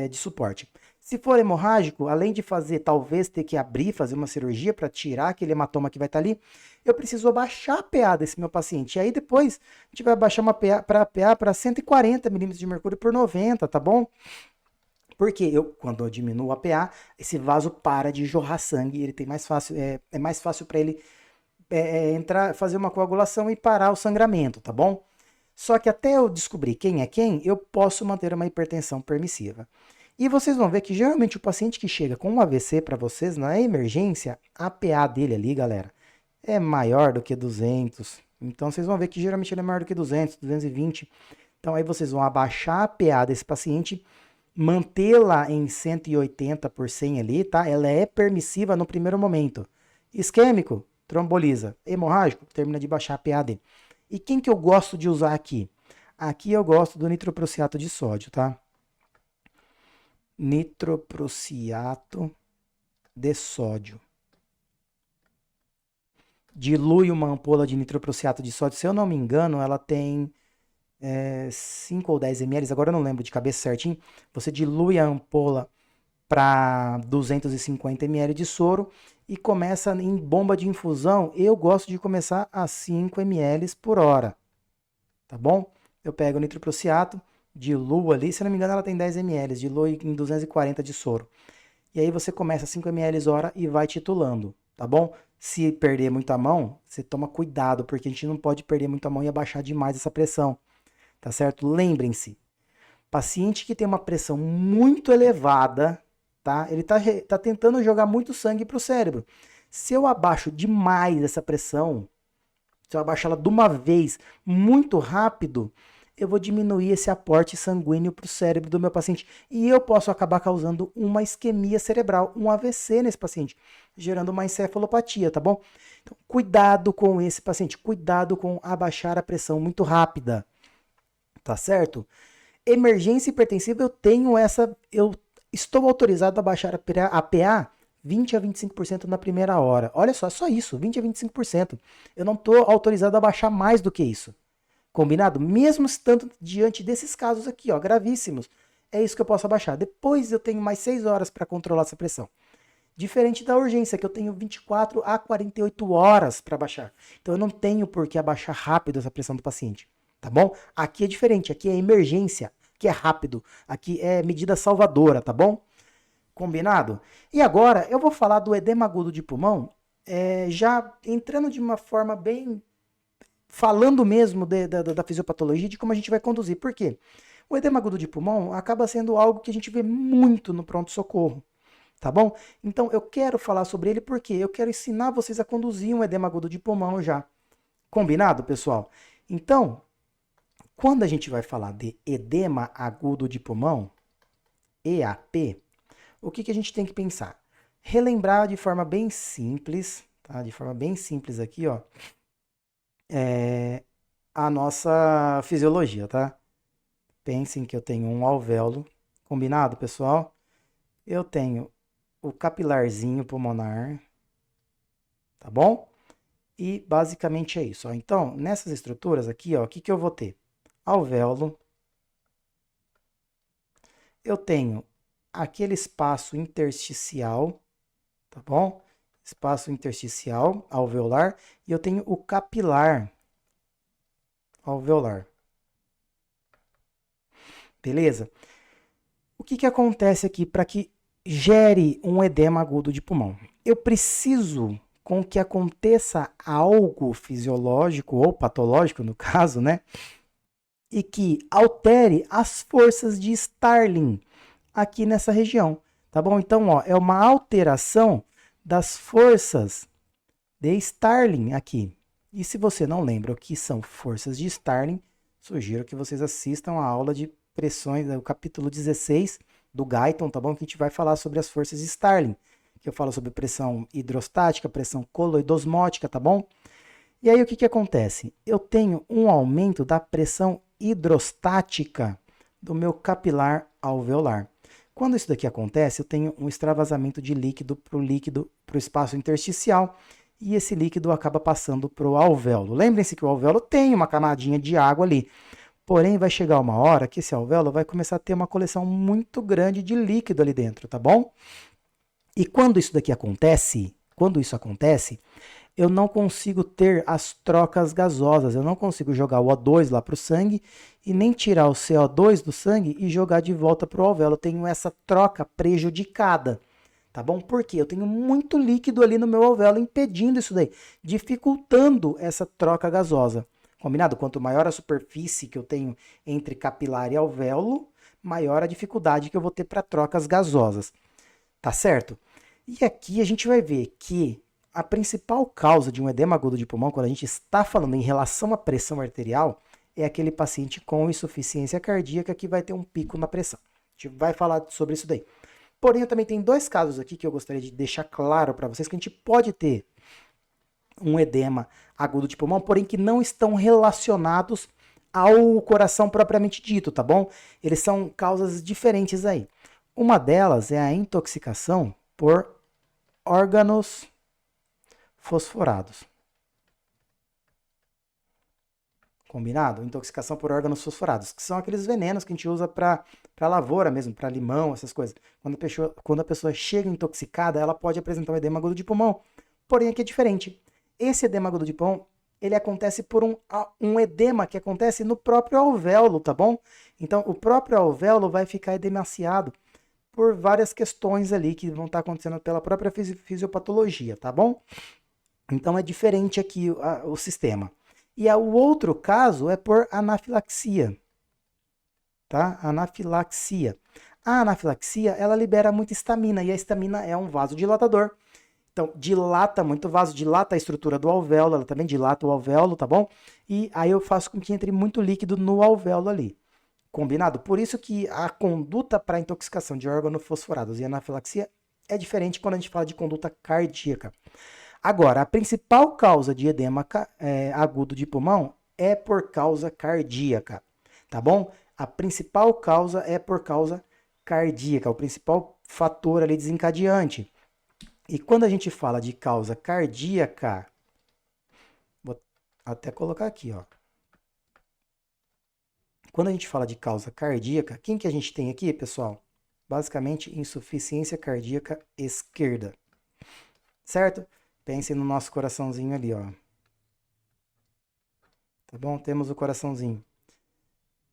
de suporte. Se for hemorrágico, além de fazer, talvez ter que abrir, fazer uma cirurgia para tirar aquele hematoma que vai estar ali, eu preciso abaixar a PA desse meu paciente. E aí depois a gente vai abaixar uma PA para 140 milímetros de mercúrio por 90, tá bom? Porque quando eu diminuo a PA, esse vaso para de jorrar sangue, ele tem mais fácil, é mais fácil para ele entrar, fazer uma coagulação e parar o sangramento, tá bom? Só que até eu descobrir quem é quem, eu posso manter uma hipertensão permissiva. E vocês vão ver que geralmente o paciente que chega com um AVC para vocês na emergência, a PA dele ali, galera, é maior do que 200. Então vocês vão ver que geralmente ele é maior do que 200, 220. Então aí vocês vão abaixar a PA desse paciente, mantê-la em 180 por 100 ali, tá? Ela é permissiva no primeiro momento. Isquêmico, tromboliza. Hemorrágico, termina de baixar a PA dele. E quem que eu gosto de usar aqui? Aqui eu gosto do nitroprussiato de sódio, tá? Nitroprussiato de sódio. Dilui uma ampola de nitroprussiato de sódio. Se eu não me engano, ela tem 5 ou 10 ml, agora eu não lembro de cabeça certinho. Você dilui a ampola para 250 ml de soro e começa em bomba de infusão. Eu gosto de começar a 5 ml por hora, tá bom? Eu pego o nitroprussiato, diluo ali, se não me engano ela tem 10 ml, diluo em 240 de soro. E aí você começa a 5 ml hora e vai titulando, tá bom? Se perder muita mão, você toma cuidado, porque a gente não pode perder muita mão e abaixar demais essa pressão, tá certo? Lembrem-se, paciente que tem uma pressão muito elevada, tá? Ele tá tentando jogar muito sangue para o cérebro. Se eu abaixo demais essa pressão, se eu abaixar ela de uma vez muito rápido, eu vou diminuir esse aporte sanguíneo para o cérebro do meu paciente. E eu posso acabar causando uma isquemia cerebral, um AVC nesse paciente, gerando uma encefalopatia, tá bom? Então, cuidado com esse paciente, cuidado com abaixar a pressão muito rápida, tá certo? Emergência hipertensiva, eu estou autorizado a baixar a PA 20 a 25% na primeira hora. Olha só isso, 20 a 25%. Eu não estou autorizado a baixar mais do que isso. Combinado? Mesmo estando diante desses casos aqui, ó, gravíssimos, é isso que eu posso abaixar. Depois eu tenho mais 6 horas para controlar essa pressão. Diferente da urgência, que eu tenho 24 a 48 horas para baixar. Então eu não tenho por que abaixar rápido essa pressão do paciente, tá bom? Aqui é diferente, aqui é emergência, aqui é rápido, aqui é medida salvadora, tá bom? Combinado? E agora eu vou falar do edema agudo de pulmão, já entrando de uma forma bem, falando mesmo da fisiopatologia, de como a gente vai conduzir. Por quê? O edema agudo de pulmão acaba sendo algo que a gente vê muito no pronto-socorro, tá bom? Então eu quero falar sobre ele porque eu quero ensinar vocês a conduzir um edema agudo de pulmão já. Combinado, pessoal? Então, quando a gente vai falar de edema agudo de pulmão, EAP, o que a gente tem que pensar? Relembrar de forma bem simples, tá? De forma bem simples aqui, ó, a nossa fisiologia, tá? Pensem que eu tenho um alvéolo, combinado, pessoal? Eu tenho o capilarzinho pulmonar, tá bom? E basicamente é isso, ó. Então, nessas estruturas aqui, ó, o que eu vou ter? Alvéolo. Eu tenho aquele espaço intersticial, tá bom? espaço intersticial alveolar e eu tenho o capilar alveolar. Beleza? O que acontece aqui para que gere um edema agudo de pulmão? Eu preciso com que aconteça algo fisiológico ou patológico, no caso, né? E que altere as forças de Starling aqui nessa região, tá bom? Então, ó, é uma alteração das forças de Starling aqui. E se você não lembra o que são forças de Starling, sugiro que vocês assistam a aula de pressões, o capítulo 16 do Guyton, tá bom? Que a gente vai falar sobre as forças de Starling, que eu falo sobre pressão hidrostática, pressão coloidosmótica, tá bom? E aí o que acontece? Eu tenho um aumento da pressão hidrostática do meu capilar alveolar. Quando isso daqui acontece, eu tenho um extravasamento de líquido para o espaço intersticial, e esse líquido acaba passando para o alvéolo. Lembrem-se que o alvéolo tem uma camadinha de água ali, porém vai chegar uma hora que esse alvéolo vai começar a ter uma coleção muito grande de líquido ali dentro, tá bom? E quando isso acontece, eu não consigo ter as trocas gasosas, eu não consigo jogar o O2 lá para o sangue e nem tirar o CO2 do sangue e jogar de volta para o alvéolo. Eu tenho essa troca prejudicada, tá bom? Porque eu tenho muito líquido ali no meu alvéolo impedindo isso daí, dificultando essa troca gasosa. Combinado? Quanto maior a superfície que eu tenho entre capilar e alvéolo, maior a dificuldade que eu vou ter para trocas gasosas. Tá certo? E aqui a gente vai ver que a principal causa de um edema agudo de pulmão, quando a gente está falando em relação à pressão arterial, é aquele paciente com insuficiência cardíaca que vai ter um pico na pressão. A gente vai falar sobre isso daí. Porém, eu também tenho dois casos aqui que eu gostaria de deixar claro para vocês que a gente pode ter um edema agudo de pulmão, porém que não estão relacionados ao coração propriamente dito, tá bom? Eles são causas diferentes aí. Uma delas é a intoxicação por órgãos fosforados. Combinado? Intoxicação por órgãos fosforados, que são aqueles venenos que a gente usa para lavoura mesmo, para limão, essas coisas. Quando a pessoa chega intoxicada, ela pode apresentar um edema agudo de pulmão. Porém, aqui é diferente. Esse edema agudo de pulmão, ele acontece por um edema que acontece no próprio alvéolo, tá bom? Então, o próprio alvéolo vai ficar edemaciado por várias questões ali que vão estar acontecendo pela própria fisiopatologia, tá bom? Então, é diferente aqui o sistema. E o outro caso é por anafilaxia, tá? Anafilaxia. A anafilaxia, ela libera muita histamina, e a histamina é um vasodilatador. Então, dilata muito o vaso, dilata a estrutura do alvéolo, ela também dilata o alvéolo, tá bom? E aí eu faço com que entre muito líquido no alvéolo ali. Combinado? Por isso que a conduta para intoxicação de órgãos fosforados e anafilaxia é diferente quando a gente fala de conduta cardíaca. Agora, a principal causa de edema agudo de pulmão é por causa cardíaca, tá bom? A principal causa é por causa cardíaca, o principal fator ali desencadeante. E quando a gente fala de causa cardíaca, vou até colocar aqui, ó. Quando a gente fala de causa cardíaca, quem que a gente tem aqui, pessoal? Basicamente, insuficiência cardíaca esquerda, certo? Pensem no nosso coraçãozinho ali, ó. Tá bom? Temos o coraçãozinho.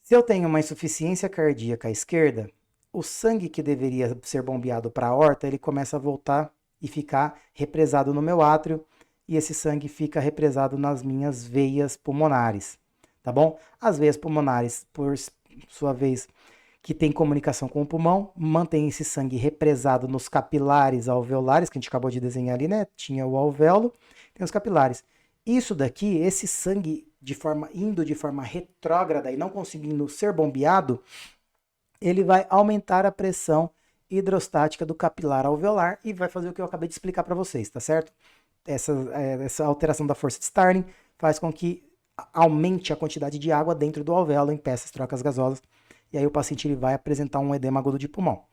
Se eu tenho uma insuficiência cardíaca à esquerda, o sangue que deveria ser bombeado para a aorta, ele começa a voltar e ficar represado no meu átrio, e esse sangue fica represado nas minhas veias pulmonares, tá bom? As veias pulmonares, por sua vez, que tem comunicação com o pulmão, mantém esse sangue represado nos capilares alveolares, que a gente acabou de desenhar ali, né? Tinha o alvéolo, tem os capilares. Isso daqui, esse sangue indo de forma retrógrada e não conseguindo ser bombeado, ele vai aumentar a pressão hidrostática do capilar alveolar e vai fazer o que eu acabei de explicar para vocês, tá certo? Essa alteração da força de Starling faz com que aumente a quantidade de água dentro do alvéolo, impeça as trocas gasosas, e aí o paciente ele vai apresentar um edema agudo de pulmão.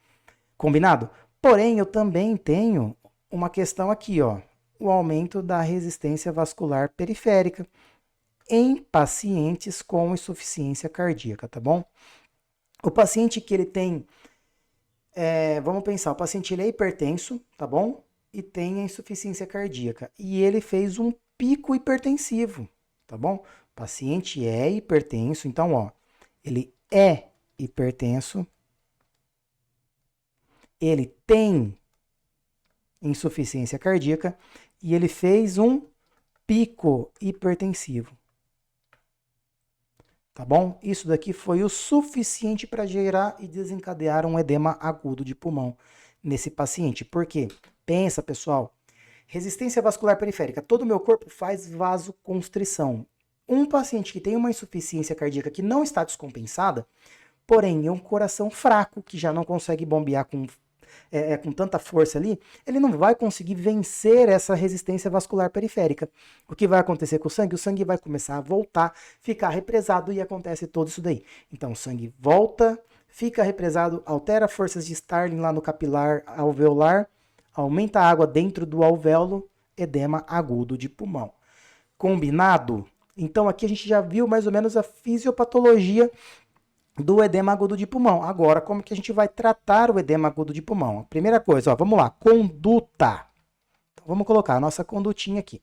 Combinado? Porém, eu também tenho uma questão aqui, ó, o aumento da resistência vascular periférica em pacientes com insuficiência cardíaca, tá bom? O paciente que ele tem, vamos pensar, o paciente ele é hipertenso, tá bom? e tem a insuficiência cardíaca. E ele fez um pico hipertensivo, tá bom? O paciente é hipertenso, então, ó, ele é hipertenso, ele tem insuficiência cardíaca e ele fez um pico hipertensivo. Tá bom? Isso daqui foi o suficiente para gerar e desencadear um edema agudo de pulmão nesse paciente. Por quê? Pensa, pessoal, resistência vascular periférica. Todo o meu corpo faz vasoconstrição. Um paciente que tem uma insuficiência cardíaca que não está descompensada, porém é um coração fraco, que já não consegue bombear com tanta força ali, ele não vai conseguir vencer essa resistência vascular periférica. O que vai acontecer com o sangue? O sangue vai começar a voltar, ficar represado e acontece todo isso daí. Então o sangue volta, fica represado, altera forças de Starling lá no capilar alveolar, aumenta a água dentro do alvéolo, edema agudo de pulmão. Combinado? Então aqui a gente já viu mais ou menos a fisiopatologia do edema agudo de pulmão. Agora, como que a gente vai tratar o edema agudo de pulmão? A primeira coisa, ó, vamos lá, conduta. Então, vamos colocar a nossa condutinha aqui.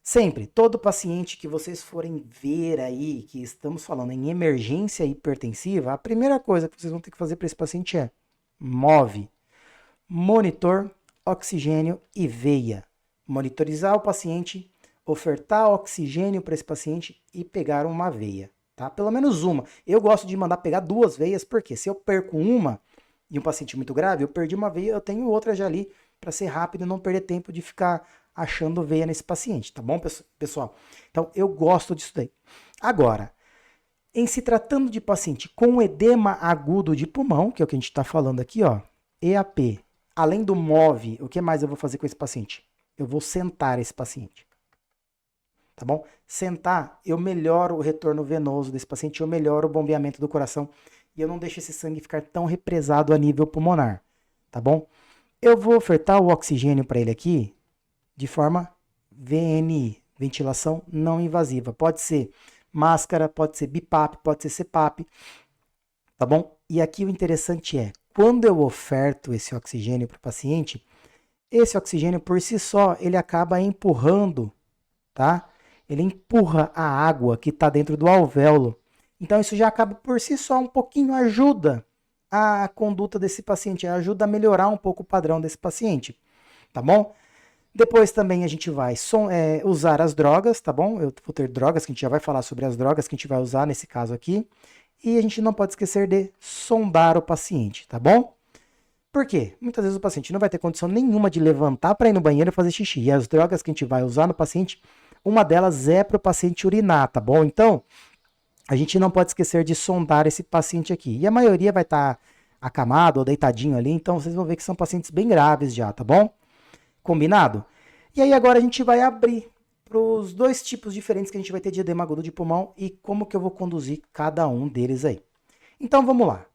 Sempre, todo paciente que vocês forem ver aí, que estamos falando em emergência hipertensiva, a primeira coisa que vocês vão ter que fazer para esse paciente é MOV, monitor, oxigênio e veia. Monitorizar o paciente, ofertar oxigênio para esse paciente e pegar uma veia. Tá? Pelo menos uma. Eu gosto de mandar pegar 2 veias, porque se eu perco uma e um paciente muito grave, eu perdi uma veia, eu tenho outra já ali para ser rápido e não perder tempo de ficar achando veia nesse paciente, tá bom, pessoal? Então, eu gosto disso daí. Agora, em se tratando de paciente com edema agudo de pulmão, que é o que a gente está falando aqui, ó, EAP, além do MOV, o que mais eu vou fazer com esse paciente? Eu vou sentar esse paciente. Tá bom? Sentar, eu melhoro o retorno venoso desse paciente, eu melhoro o bombeamento do coração e eu não deixo esse sangue ficar tão represado a nível pulmonar, tá bom? Eu vou ofertar o oxigênio para ele aqui de forma VNI, ventilação não invasiva. Pode ser máscara, pode ser BiPAP, pode ser CPAP, tá bom? E aqui o interessante é, quando eu oferto esse oxigênio para o paciente, esse oxigênio por si só, ele acaba empurrando, tá? Ele empurra a água que está dentro do alvéolo. Então isso já acaba por si só um pouquinho, ajuda a conduta desse paciente, ajuda a melhorar um pouco o padrão desse paciente, tá bom? Depois também a gente vai usar as drogas, tá bom? Eu vou ter drogas, que a gente já vai falar sobre as drogas que a gente vai usar nesse caso aqui. E a gente não pode esquecer de sondar o paciente, tá bom? Por quê? Muitas vezes o paciente não vai ter condição nenhuma de levantar para ir no banheiro e fazer xixi. E as drogas que a gente vai usar no paciente, uma delas é para o paciente urinar, tá bom? Então, a gente não pode esquecer de sondar esse paciente aqui. E a maioria vai estar acamado ou deitadinho ali, então vocês vão ver que são pacientes bem graves já, tá bom? Combinado? E aí agora a gente vai abrir para os 2 tipos diferentes que a gente vai ter de edema agudo de pulmão e como que eu vou conduzir cada um deles aí. Então vamos lá.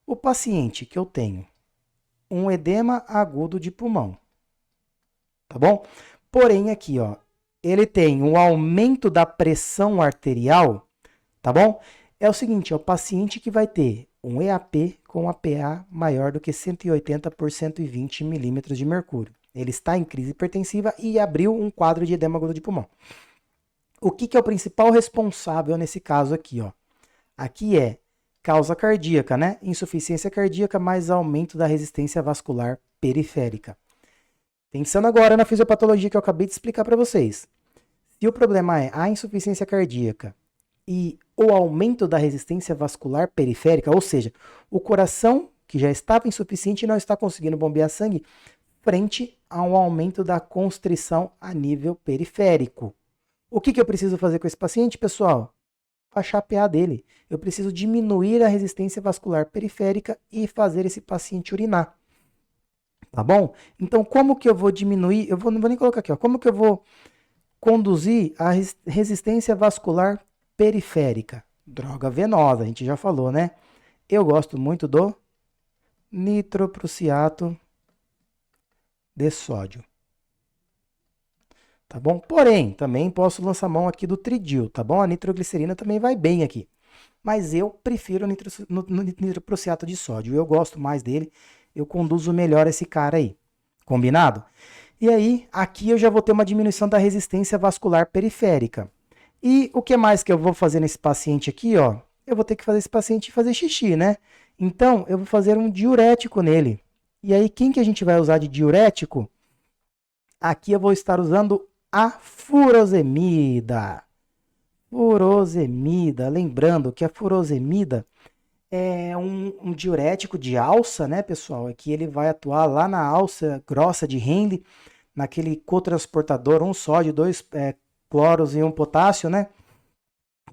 O paciente que eu tenho um edema agudo de pulmão, tá bom? Porém aqui, ó, ele tem um aumento da pressão arterial, tá bom? É o seguinte, é o paciente que vai ter um EAP com APA maior do que 180 por 120 milímetros de mercúrio. Ele está em crise hipertensiva e abriu um quadro de edema agudo de pulmão. O que é o principal responsável nesse caso aqui, ó? Aqui é causa cardíaca, né? Insuficiência cardíaca mais aumento da resistência vascular periférica. Pensando agora na fisiopatologia que eu acabei de explicar para vocês. Se o problema é a insuficiência cardíaca e o aumento da resistência vascular periférica, ou seja, o coração que já estava insuficiente e não está conseguindo bombear sangue, frente a um aumento da constrição a nível periférico. O que eu preciso fazer com esse paciente, pessoal? Baixar a PA dele. Eu preciso diminuir a resistência vascular periférica e fazer esse paciente urinar. Tá bom? Então, como que eu vou diminuir? Não vou nem colocar aqui, ó. Como que eu vou conduzir a resistência vascular periférica? Droga venosa, a gente já falou, né? Eu gosto muito do nitroprusiato de sódio. Tá bom? Porém, também posso lançar mão aqui do tridil, tá bom? A nitroglicerina também vai bem aqui. Mas eu prefiro o nitroprusiato de sódio. Eu gosto mais dele. Eu conduzo melhor esse cara aí. Combinado? E aí, aqui eu já vou ter uma diminuição da resistência vascular periférica. E o que mais que eu vou fazer nesse paciente aqui, ó? Eu vou ter que fazer esse paciente fazer xixi, né? Então, eu vou fazer um diurético nele. E aí, quem que a gente vai usar de diurético? Aqui eu vou estar usando a furosemida. Furosemida. Lembrando que a furosemida é um diurético de alça, né, pessoal? É que ele vai atuar lá na alça grossa de Henle, naquele cotransportador, um sódio, dois cloros e um potássio, né?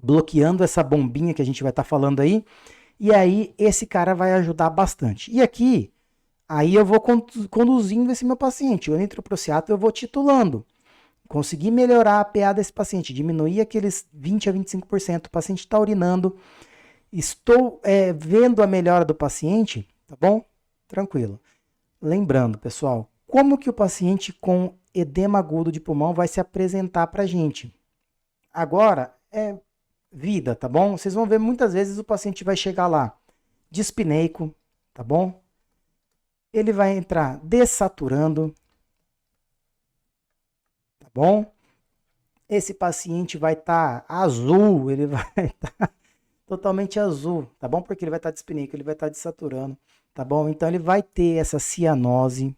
Bloqueando essa bombinha que a gente vai estar falando aí. E aí, esse cara vai ajudar bastante. E aqui, aí eu vou conduzindo esse meu paciente. O eritroprociato eu vou titulando. Consegui melhorar a PA desse paciente, diminuir aqueles 20 a 25%. O paciente está urinando. Estou vendo a melhora do paciente, tá bom? Tranquilo. Lembrando, pessoal, como que o paciente com edema agudo de pulmão vai se apresentar para a gente? Agora é vida, tá bom? Vocês vão ver muitas vezes o paciente vai chegar lá dispneico, tá bom? Ele vai entrar dessaturando, tá bom? Esse paciente vai estar azul, ele vai estar totalmente azul, tá bom? Porque ele vai estar dispneico, ele vai estar desaturando, tá bom? Então ele vai ter essa cianose,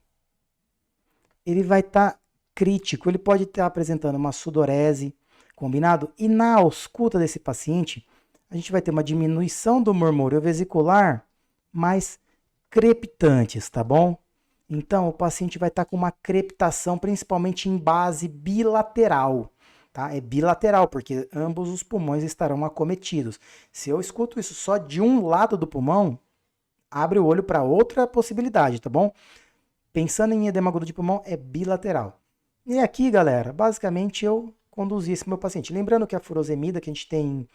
ele vai estar crítico, ele pode estar apresentando uma sudorese, combinado? E na ausculta desse paciente, a gente vai ter uma diminuição do murmúrio vesicular mais crepitantes, tá bom? Então o paciente vai estar com uma crepitação, principalmente em base bilateral. Tá? É bilateral, porque ambos os pulmões estarão acometidos. Se eu escuto isso só de um lado do pulmão, abre o olho para outra possibilidade, tá bom? Pensando em edema agudo de pulmão, é bilateral. E aqui, galera, basicamente eu conduzi esse meu paciente. Lembrando que a furosemida que a gente tem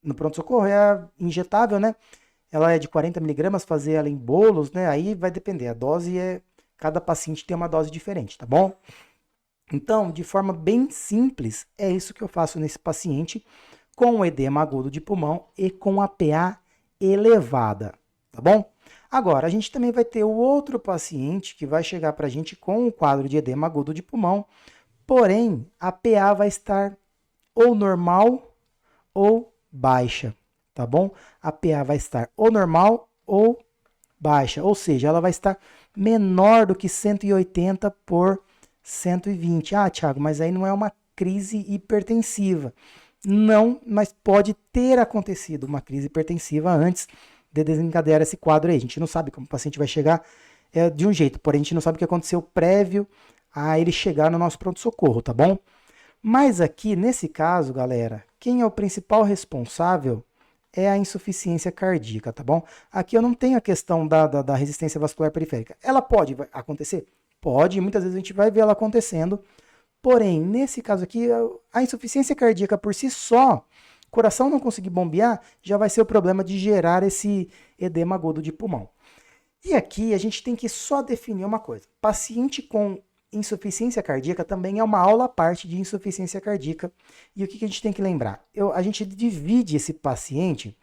no pronto-socorro é injetável, né? Ela é de 40 miligramas, fazer ela em bolos, né? Aí vai depender, a dose cada paciente tem uma dose diferente, tá bom? Então, de forma bem simples, é isso que eu faço nesse paciente com edema agudo de pulmão e com a PA elevada, tá bom? Agora, a gente também vai ter o outro paciente que vai chegar para a gente com um quadro de edema agudo de pulmão, porém, a PA vai estar ou normal ou baixa, tá bom? A PA vai estar ou normal ou baixa, ou seja, ela vai estar menor do que 180 por 120. Ah, Thiago, mas aí não é uma crise hipertensiva. Não, mas pode ter acontecido uma crise hipertensiva antes de desencadear esse quadro aí. A gente não sabe como o paciente vai chegar de um jeito, porém a gente não sabe o que aconteceu prévio a ele chegar no nosso pronto-socorro, tá bom? Mas aqui, nesse caso, galera, quem é o principal responsável é a insuficiência cardíaca, tá bom? Aqui eu não tenho a questão da resistência vascular periférica. Ela pode acontecer? Pode, muitas vezes a gente vai ver ela acontecendo. Porém, nesse caso aqui, a insuficiência cardíaca por si só, coração não conseguir bombear, já vai ser o problema de gerar esse edema agudo de pulmão. E aqui a gente tem que só definir uma coisa. Paciente com insuficiência cardíaca também é uma aula à parte de insuficiência cardíaca. E o que a gente tem que lembrar? A gente divide esse paciente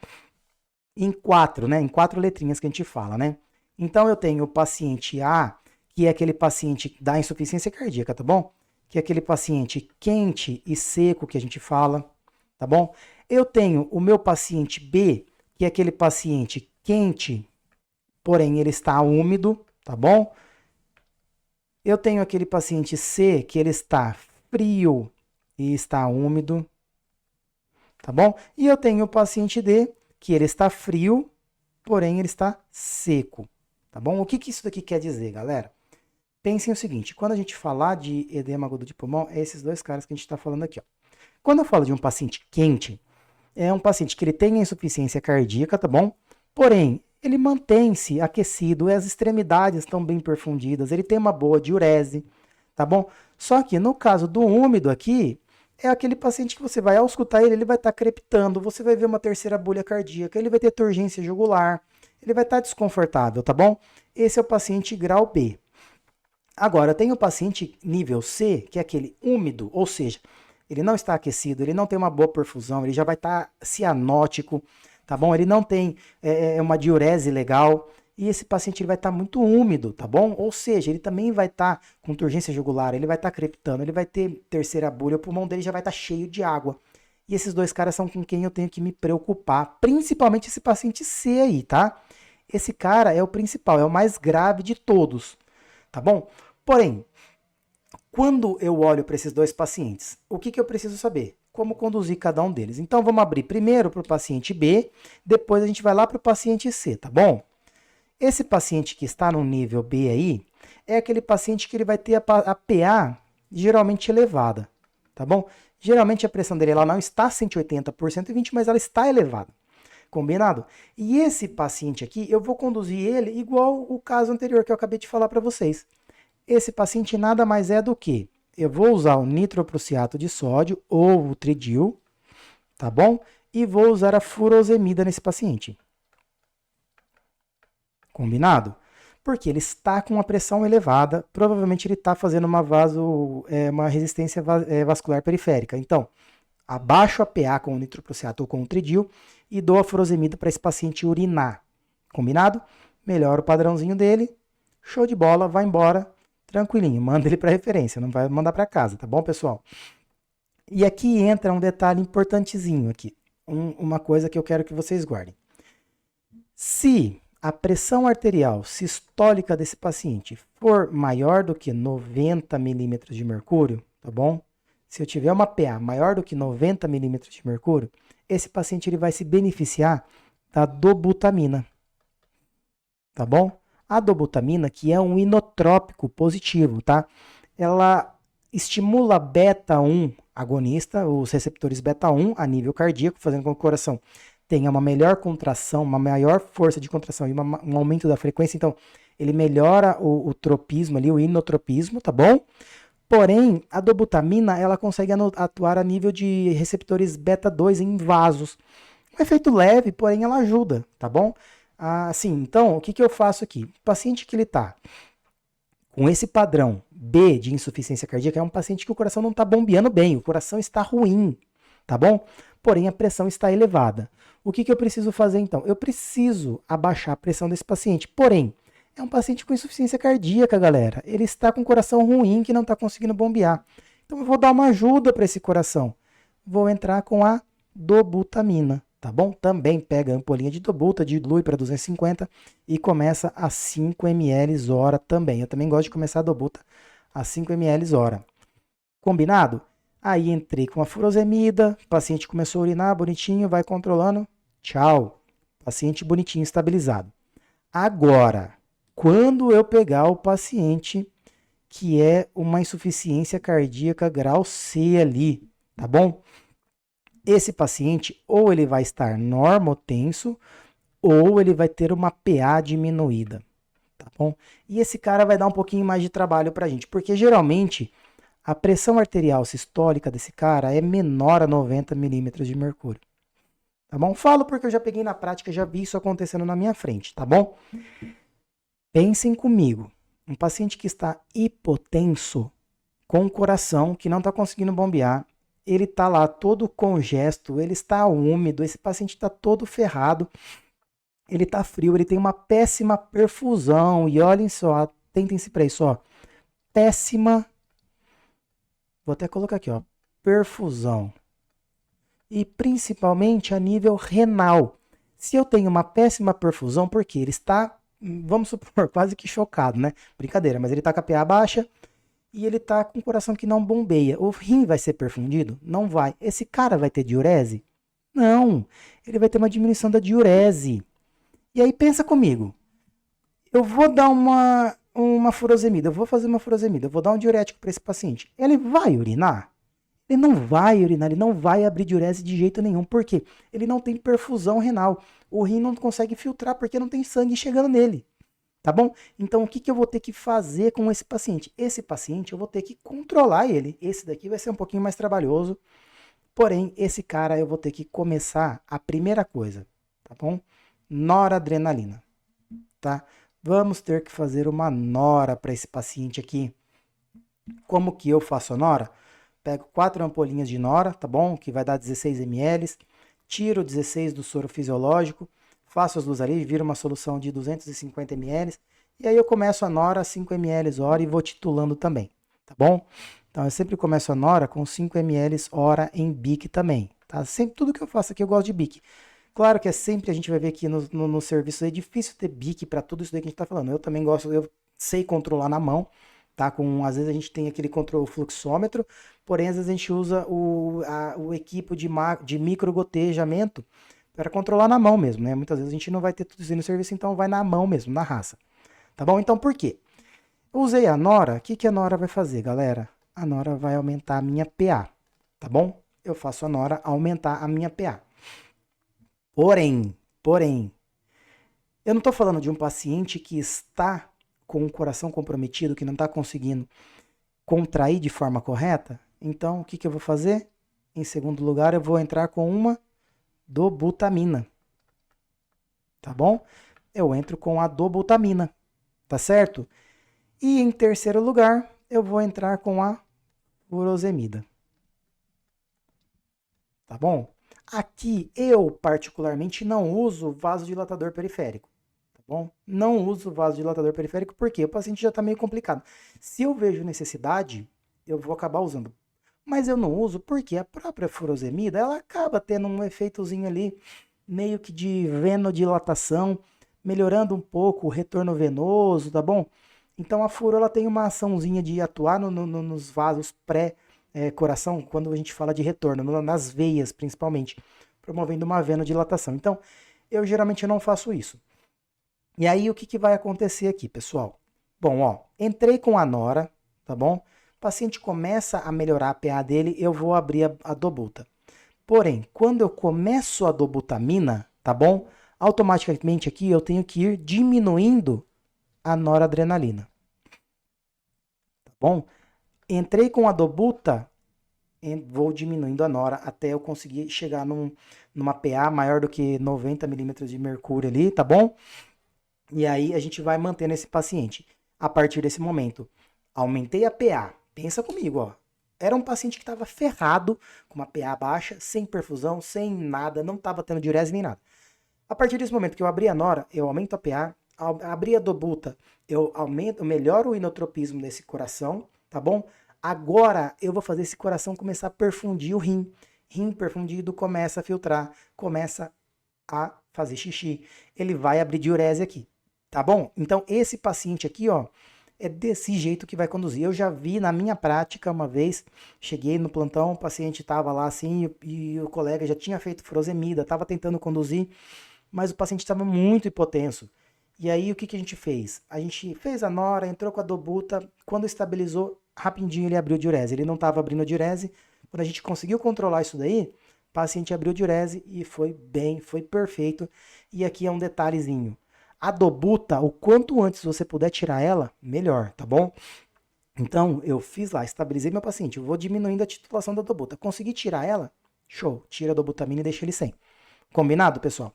em quatro, né? Em quatro letrinhas que a gente fala, né? Então eu tenho o paciente A, que é aquele paciente da insuficiência cardíaca, tá bom? Que é aquele paciente quente e seco que a gente fala, tá bom? Eu tenho o meu paciente B, que é aquele paciente quente, porém ele está úmido, tá bom? Eu tenho aquele paciente C, que ele está frio e está úmido, tá bom? E eu tenho o paciente D, que ele está frio, porém ele está seco, tá bom? O que isso daqui quer dizer, galera? Pensem o seguinte, quando a gente falar de edema agudo de pulmão, é esses dois caras que a gente está falando aqui, ó. Quando eu falo de um paciente quente, é um paciente que ele tem insuficiência cardíaca, tá bom? Porém, ele mantém-se aquecido, as extremidades estão bem perfundidas, ele tem uma boa diurese, tá bom? Só que no caso do úmido aqui, é aquele paciente que você vai auscultar ele vai estar crepitando, você vai ver uma terceira bolha cardíaca, ele vai ter turgência jugular, ele vai estar desconfortável, tá bom? Esse é o paciente grau B. Agora, tem o paciente nível C, que é aquele úmido, ou seja, ele não está aquecido, ele não tem uma boa perfusão, ele já vai estar cianótico, tá bom? Ele não tem uma diurese legal, e esse paciente ele vai estar muito úmido, tá bom? Ou seja, ele também vai estar com turgência jugular, ele vai estar crepitando, ele vai ter terceira bolha, o pulmão dele já vai estar cheio de água. E esses dois caras são com quem eu tenho que me preocupar, principalmente esse paciente C aí, tá? Esse cara é o principal, é o mais grave de todos, tá bom? Porém, quando eu olho para esses dois pacientes, o que eu preciso saber? Como conduzir cada um deles. Então, vamos abrir primeiro para o paciente B, depois a gente vai lá para o paciente C, tá bom? Esse paciente que está no nível B aí, é aquele paciente que ele vai ter a PA geralmente elevada, tá bom? Geralmente a pressão dele ela não está 180 por 120, mas ela está elevada. Combinado? E esse paciente aqui, eu vou conduzir ele igual o caso anterior que eu acabei de falar para vocês. Esse paciente nada mais é do que eu vou usar o nitroprussiato de sódio ou o tridil, tá bom? E vou usar a furosemida nesse paciente. Combinado? Porque ele está com uma pressão elevada, provavelmente ele está fazendo uma resistência vascular periférica. Então, abaixo a PA com o nitroprussiato ou com o tridil e dou a furosemida para esse paciente urinar. Combinado? Melhora o padrãozinho dele, show de bola, vai embora, tranquilinho, manda ele para referência, não vai mandar para casa, tá bom, pessoal? E aqui entra um detalhe importantezinho aqui, uma coisa que eu quero que vocês guardem. Se a pressão arterial sistólica desse paciente for maior do que 90 milímetros de mercúrio, tá bom? Se eu tiver uma PA maior do que 90 milímetros de mercúrio, esse paciente ele vai se beneficiar da dobutamina, tá bom? A dobutamina, que é um inotrópico positivo, tá? Ela estimula beta-1 agonista, os receptores beta-1 a nível cardíaco, fazendo com que o coração tenha uma melhor contração, uma maior força de contração e um aumento da frequência. Então, ele melhora o tropismo ali, o inotropismo, tá bom? Porém, a dobutamina, ela consegue atuar a nível de receptores beta-2 em vasos. Um efeito leve, porém ela ajuda, tá bom? Assim, então, o que eu faço aqui? O paciente que ele tá com esse padrão B de insuficiência cardíaca é um paciente que o coração não está bombeando bem, o coração está ruim, tá bom? Porém, a pressão está elevada. O que eu preciso fazer então? Eu preciso abaixar a pressão desse paciente, porém, é um paciente com insuficiência cardíaca, galera. Ele está com o coração ruim que não está conseguindo bombear. Então, eu vou dar uma ajuda para esse coração. Vou entrar com a dobutamina, tá bom? Também pega a ampolinha de dobuta, dilui para 250 e começa a 5 ml hora também. Eu também gosto de começar a dobuta a 5 ml hora. Combinado? Aí entrei com a furosemida, o paciente começou a urinar, bonitinho, vai controlando. Tchau. Paciente bonitinho, estabilizado. Agora, quando eu pegar o paciente que é uma insuficiência cardíaca grau C ali, tá bom? Esse paciente ou ele vai estar normotenso ou ele vai ter uma PA diminuída, tá bom? E esse cara vai dar um pouquinho mais de trabalho pra gente, porque geralmente a pressão arterial sistólica desse cara é menor a 90 milímetros de mercúrio. Tá bom? Falo porque eu já peguei na prática, já vi isso acontecendo na minha frente, tá bom? Pensem comigo. Um paciente que está hipotenso, com o coração que não está conseguindo bombear, ele está lá todo congesto, ele está úmido, esse paciente está todo ferrado, ele está frio, ele tem uma péssima perfusão. E olhem só, atentem-se para isso, ó. Péssima. Vou até colocar aqui, ó, perfusão. E principalmente a nível renal. Se eu tenho uma péssima perfusão, porque ele está, vamos supor, quase que chocado, né? Brincadeira, mas ele está com a PA baixa e ele está com o coração que não bombeia. O rim vai ser perfundido? Não vai. Esse cara vai ter diurese? Não. Ele vai ter uma diminuição da diurese. E aí pensa comigo. Eu vou dar uma furosemida, eu vou fazer uma furosemida, eu vou dar um diurético para esse paciente. Ele vai urinar? Ele não vai urinar, ele não vai abrir diurese de jeito nenhum. Por quê? Ele não tem perfusão renal. O rim não consegue filtrar porque não tem sangue chegando nele. Tá bom? Então, o que eu vou ter que fazer com esse paciente? Esse paciente, eu vou ter que controlar ele. Esse daqui vai ser um pouquinho mais trabalhoso. Porém, esse cara eu vou ter que começar a primeira coisa. Tá bom? Noradrenalina. Tá? Vamos ter que fazer uma nora para esse paciente aqui. Como que eu faço a nora? Pego 4 ampolinhas de nora, tá bom? Que vai dar 16 ml. Tiro 16 do soro fisiológico. faço as luzes ali, viro uma solução de 250 ml, e aí eu começo a nora 5 ml hora e vou titulando também, tá bom? Então eu sempre começo a nora com 5 ml hora em bique também, tá? Sempre, tudo que eu faço aqui eu gosto de bique. Claro que é sempre, a gente vai ver aqui no serviço, é difícil ter bique para tudo isso daí que a gente tá falando. Eu também gosto, eu sei controlar na mão, tá? Às vezes a gente tem aquele controle fluxômetro, porém às vezes a gente usa o equipo de micro gotejamento para controlar na mão mesmo, né? Muitas vezes a gente não vai ter tudo isso aí no serviço, então vai na mão mesmo, na raça. Tá bom? Então por quê? Eu usei a nora, o que que a nora vai fazer, galera? A nora vai aumentar a minha PA, tá bom? Eu faço a nora aumentar a minha PA. Porém, eu não estou falando de um paciente que está com o coração comprometido, que não está conseguindo contrair de forma correta. Então, o que que eu vou fazer? Em segundo lugar, eu vou entrar com uma dobutamina, tá bom? Eu entro com a dobutamina, tá certo? E em terceiro lugar, eu vou entrar com a furosemida, tá bom? Aqui, eu particularmente não uso vasodilatador periférico, tá bom? Não uso vasodilatador periférico porque o paciente já está meio complicado. Se eu vejo necessidade, eu vou acabar usando. Mas eu não uso porque a própria furosemida, ela acaba tendo um efeitozinho ali, meio que de venodilatação, melhorando um pouco o retorno venoso, tá bom? Então a furo, ela tem uma açãozinha de atuar nos vasos pré-coração, quando a gente fala de retorno, nas veias principalmente, promovendo uma venodilatação. Então, eu geralmente não faço isso. E aí, o que que vai acontecer aqui, pessoal? Bom, ó, entrei com a nora, tá bom? O paciente começa a melhorar a PA dele, eu vou abrir a dobuta. Porém, quando eu começo a dobutamina, tá bom? Automaticamente aqui eu tenho que ir diminuindo a noradrenalina, tá bom? Entrei com a dobuta, vou diminuindo a nora até eu conseguir chegar numa PA maior do que 90 milímetros de mercúrio ali, tá bom? E aí a gente vai mantendo esse paciente. A partir desse momento, aumentei a PA. Pensa comigo, ó. Era um paciente que estava ferrado, com uma PA baixa, sem perfusão, sem nada, não estava tendo diurese nem nada. A partir desse momento que eu abri a nora, eu aumento a PA, abri a dobuta, eu melhoro o inotropismo desse coração, tá bom? Agora eu vou fazer esse coração começar a perfundir o rim. Rim perfundido começa a filtrar, começa a fazer xixi. Ele vai abrir diurese aqui, tá bom? Então esse paciente aqui, ó, é desse jeito que vai conduzir. Eu já vi na minha prática uma vez, cheguei no plantão, o paciente estava lá assim e o colega já tinha feito furosemida, estava tentando conduzir, mas o paciente estava muito hipotenso. E aí o que que a gente fez? A gente fez a nora, entrou com a dobuta, quando estabilizou, rapidinho ele abriu diurese. Ele não estava abrindo diurese. Quando a gente conseguiu controlar isso daí, o paciente abriu diurese e foi bem, foi perfeito. E aqui é um detalhezinho. A dobuta, o quanto antes você puder tirar ela, melhor, tá bom? Então, eu fiz lá, estabilizei meu paciente. Eu vou diminuindo a titulação da dobuta. Consegui tirar ela? Show. Tira a dobutamina e deixa ele sem. Combinado, pessoal?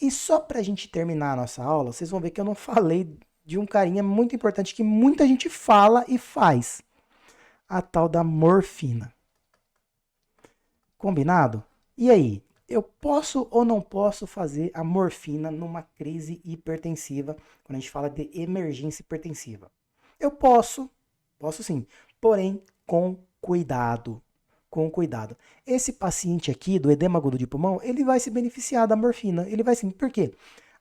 E só pra gente terminar a nossa aula, vocês vão ver que eu não falei de um carinha muito importante que muita gente fala e faz. A tal da morfina. Combinado? E aí? Eu posso ou não posso fazer a morfina numa crise hipertensiva, quando a gente fala de emergência hipertensiva? Eu posso sim, porém com cuidado. Com cuidado. Esse paciente aqui do edema agudo de pulmão, ele vai se beneficiar da morfina. Ele vai sim. Por quê?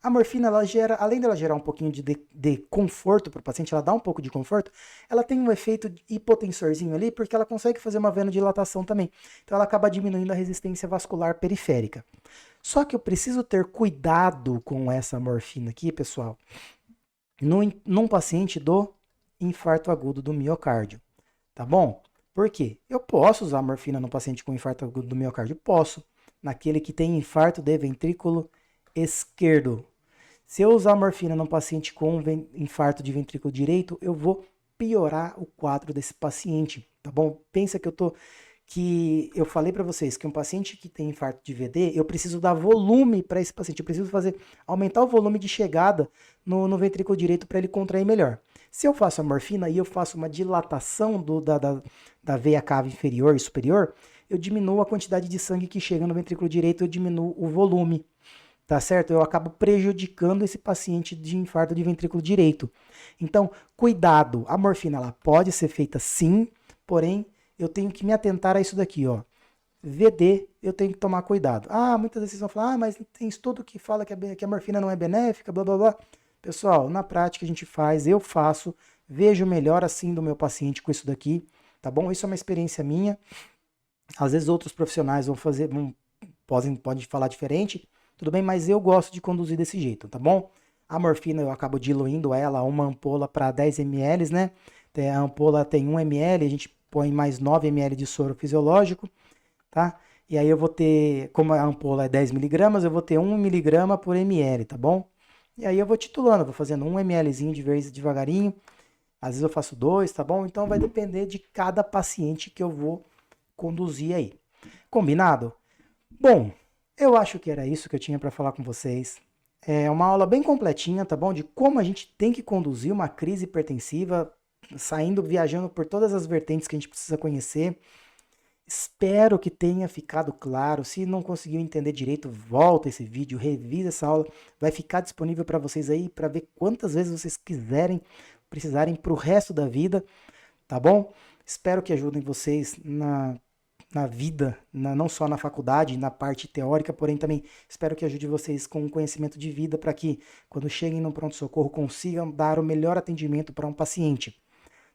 A morfina, ela gera, além dela gerar um pouquinho de conforto para o paciente, ela dá um pouco de conforto, ela tem um efeito hipotensorzinho ali, porque ela consegue fazer uma venodilatação também. Então ela acaba diminuindo a resistência vascular periférica. Só que eu preciso ter cuidado com essa morfina aqui, pessoal, num paciente do infarto agudo do miocárdio. Tá bom? Por quê? Eu posso usar morfina no paciente com infarto agudo do miocárdio? Posso. Naquele que tem infarto de ventrículo esquerdo. Se eu usar morfina no paciente com infarto de ventrículo direito, eu vou piorar o quadro desse paciente, tá bom? Pensa que eu falei para vocês que um paciente que tem infarto de VD, eu preciso dar volume para esse paciente, eu preciso aumentar o volume de chegada no ventrículo direito para ele contrair melhor. Se eu faço a morfina e eu faço uma dilatação da veia cava inferior e superior, eu diminuo a quantidade de sangue que chega no ventrículo direito, eu diminuo o volume. tá certo? Eu acabo prejudicando esse paciente de infarto de ventrículo direito. Então, cuidado, a morfina ela pode ser feita sim, porém eu tenho que me atentar a isso daqui, ó. VD, eu tenho que tomar cuidado. Ah, muitas vezes vocês vão falar, ah, mas tem estudo que fala que a morfina não é benéfica, blá blá blá. Pessoal, na prática a gente faz, eu faço, vejo melhor assim do meu paciente com isso daqui, tá bom? Isso é uma experiência minha. Às vezes outros profissionais podem falar diferente, tudo bem, mas eu gosto de conduzir desse jeito, tá bom? A morfina eu acabo diluindo ela, uma ampola para 10 ml, né? A ampola tem 1 ml, a gente põe mais 9 ml de soro fisiológico, tá? E aí eu vou ter, como a ampola é 10 miligramas, eu vou ter 1 miligrama por ml, tá bom? E aí eu vou titulando, vou fazendo 1 mlzinho de vez devagarinho, às vezes eu faço 2, tá bom? Então vai depender de cada paciente que eu vou conduzir aí. Combinado? Bom, eu acho que era isso que eu tinha para falar com vocês. É uma aula bem completinha, tá bom? De como a gente tem que conduzir uma crise hipertensiva, viajando por todas as vertentes que a gente precisa conhecer. Espero que tenha ficado claro. Se não conseguiu entender direito, volta esse vídeo, revisa essa aula. Vai ficar disponível para vocês aí para ver quantas vezes vocês precisarem para o resto da vida, tá bom? Espero que ajudem vocês na vida, não só na faculdade, na parte teórica, porém também espero que ajude vocês com conhecimento de vida para que, quando cheguem no pronto-socorro, consigam dar o melhor atendimento para um paciente,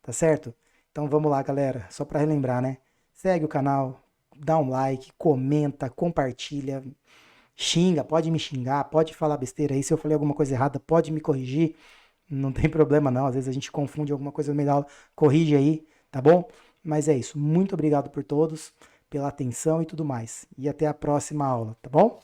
tá certo? Então vamos lá, galera, só para relembrar, né? Segue o canal, dá um like, comenta, compartilha, xinga, pode me xingar, pode falar besteira aí, se eu falei alguma coisa errada, pode me corrigir, não tem problema não, às vezes a gente confunde alguma coisa no meio da aula, corrige aí, tá bom? Mas é isso, muito obrigado por todos, pela atenção e tudo mais. E até a próxima aula, tá bom?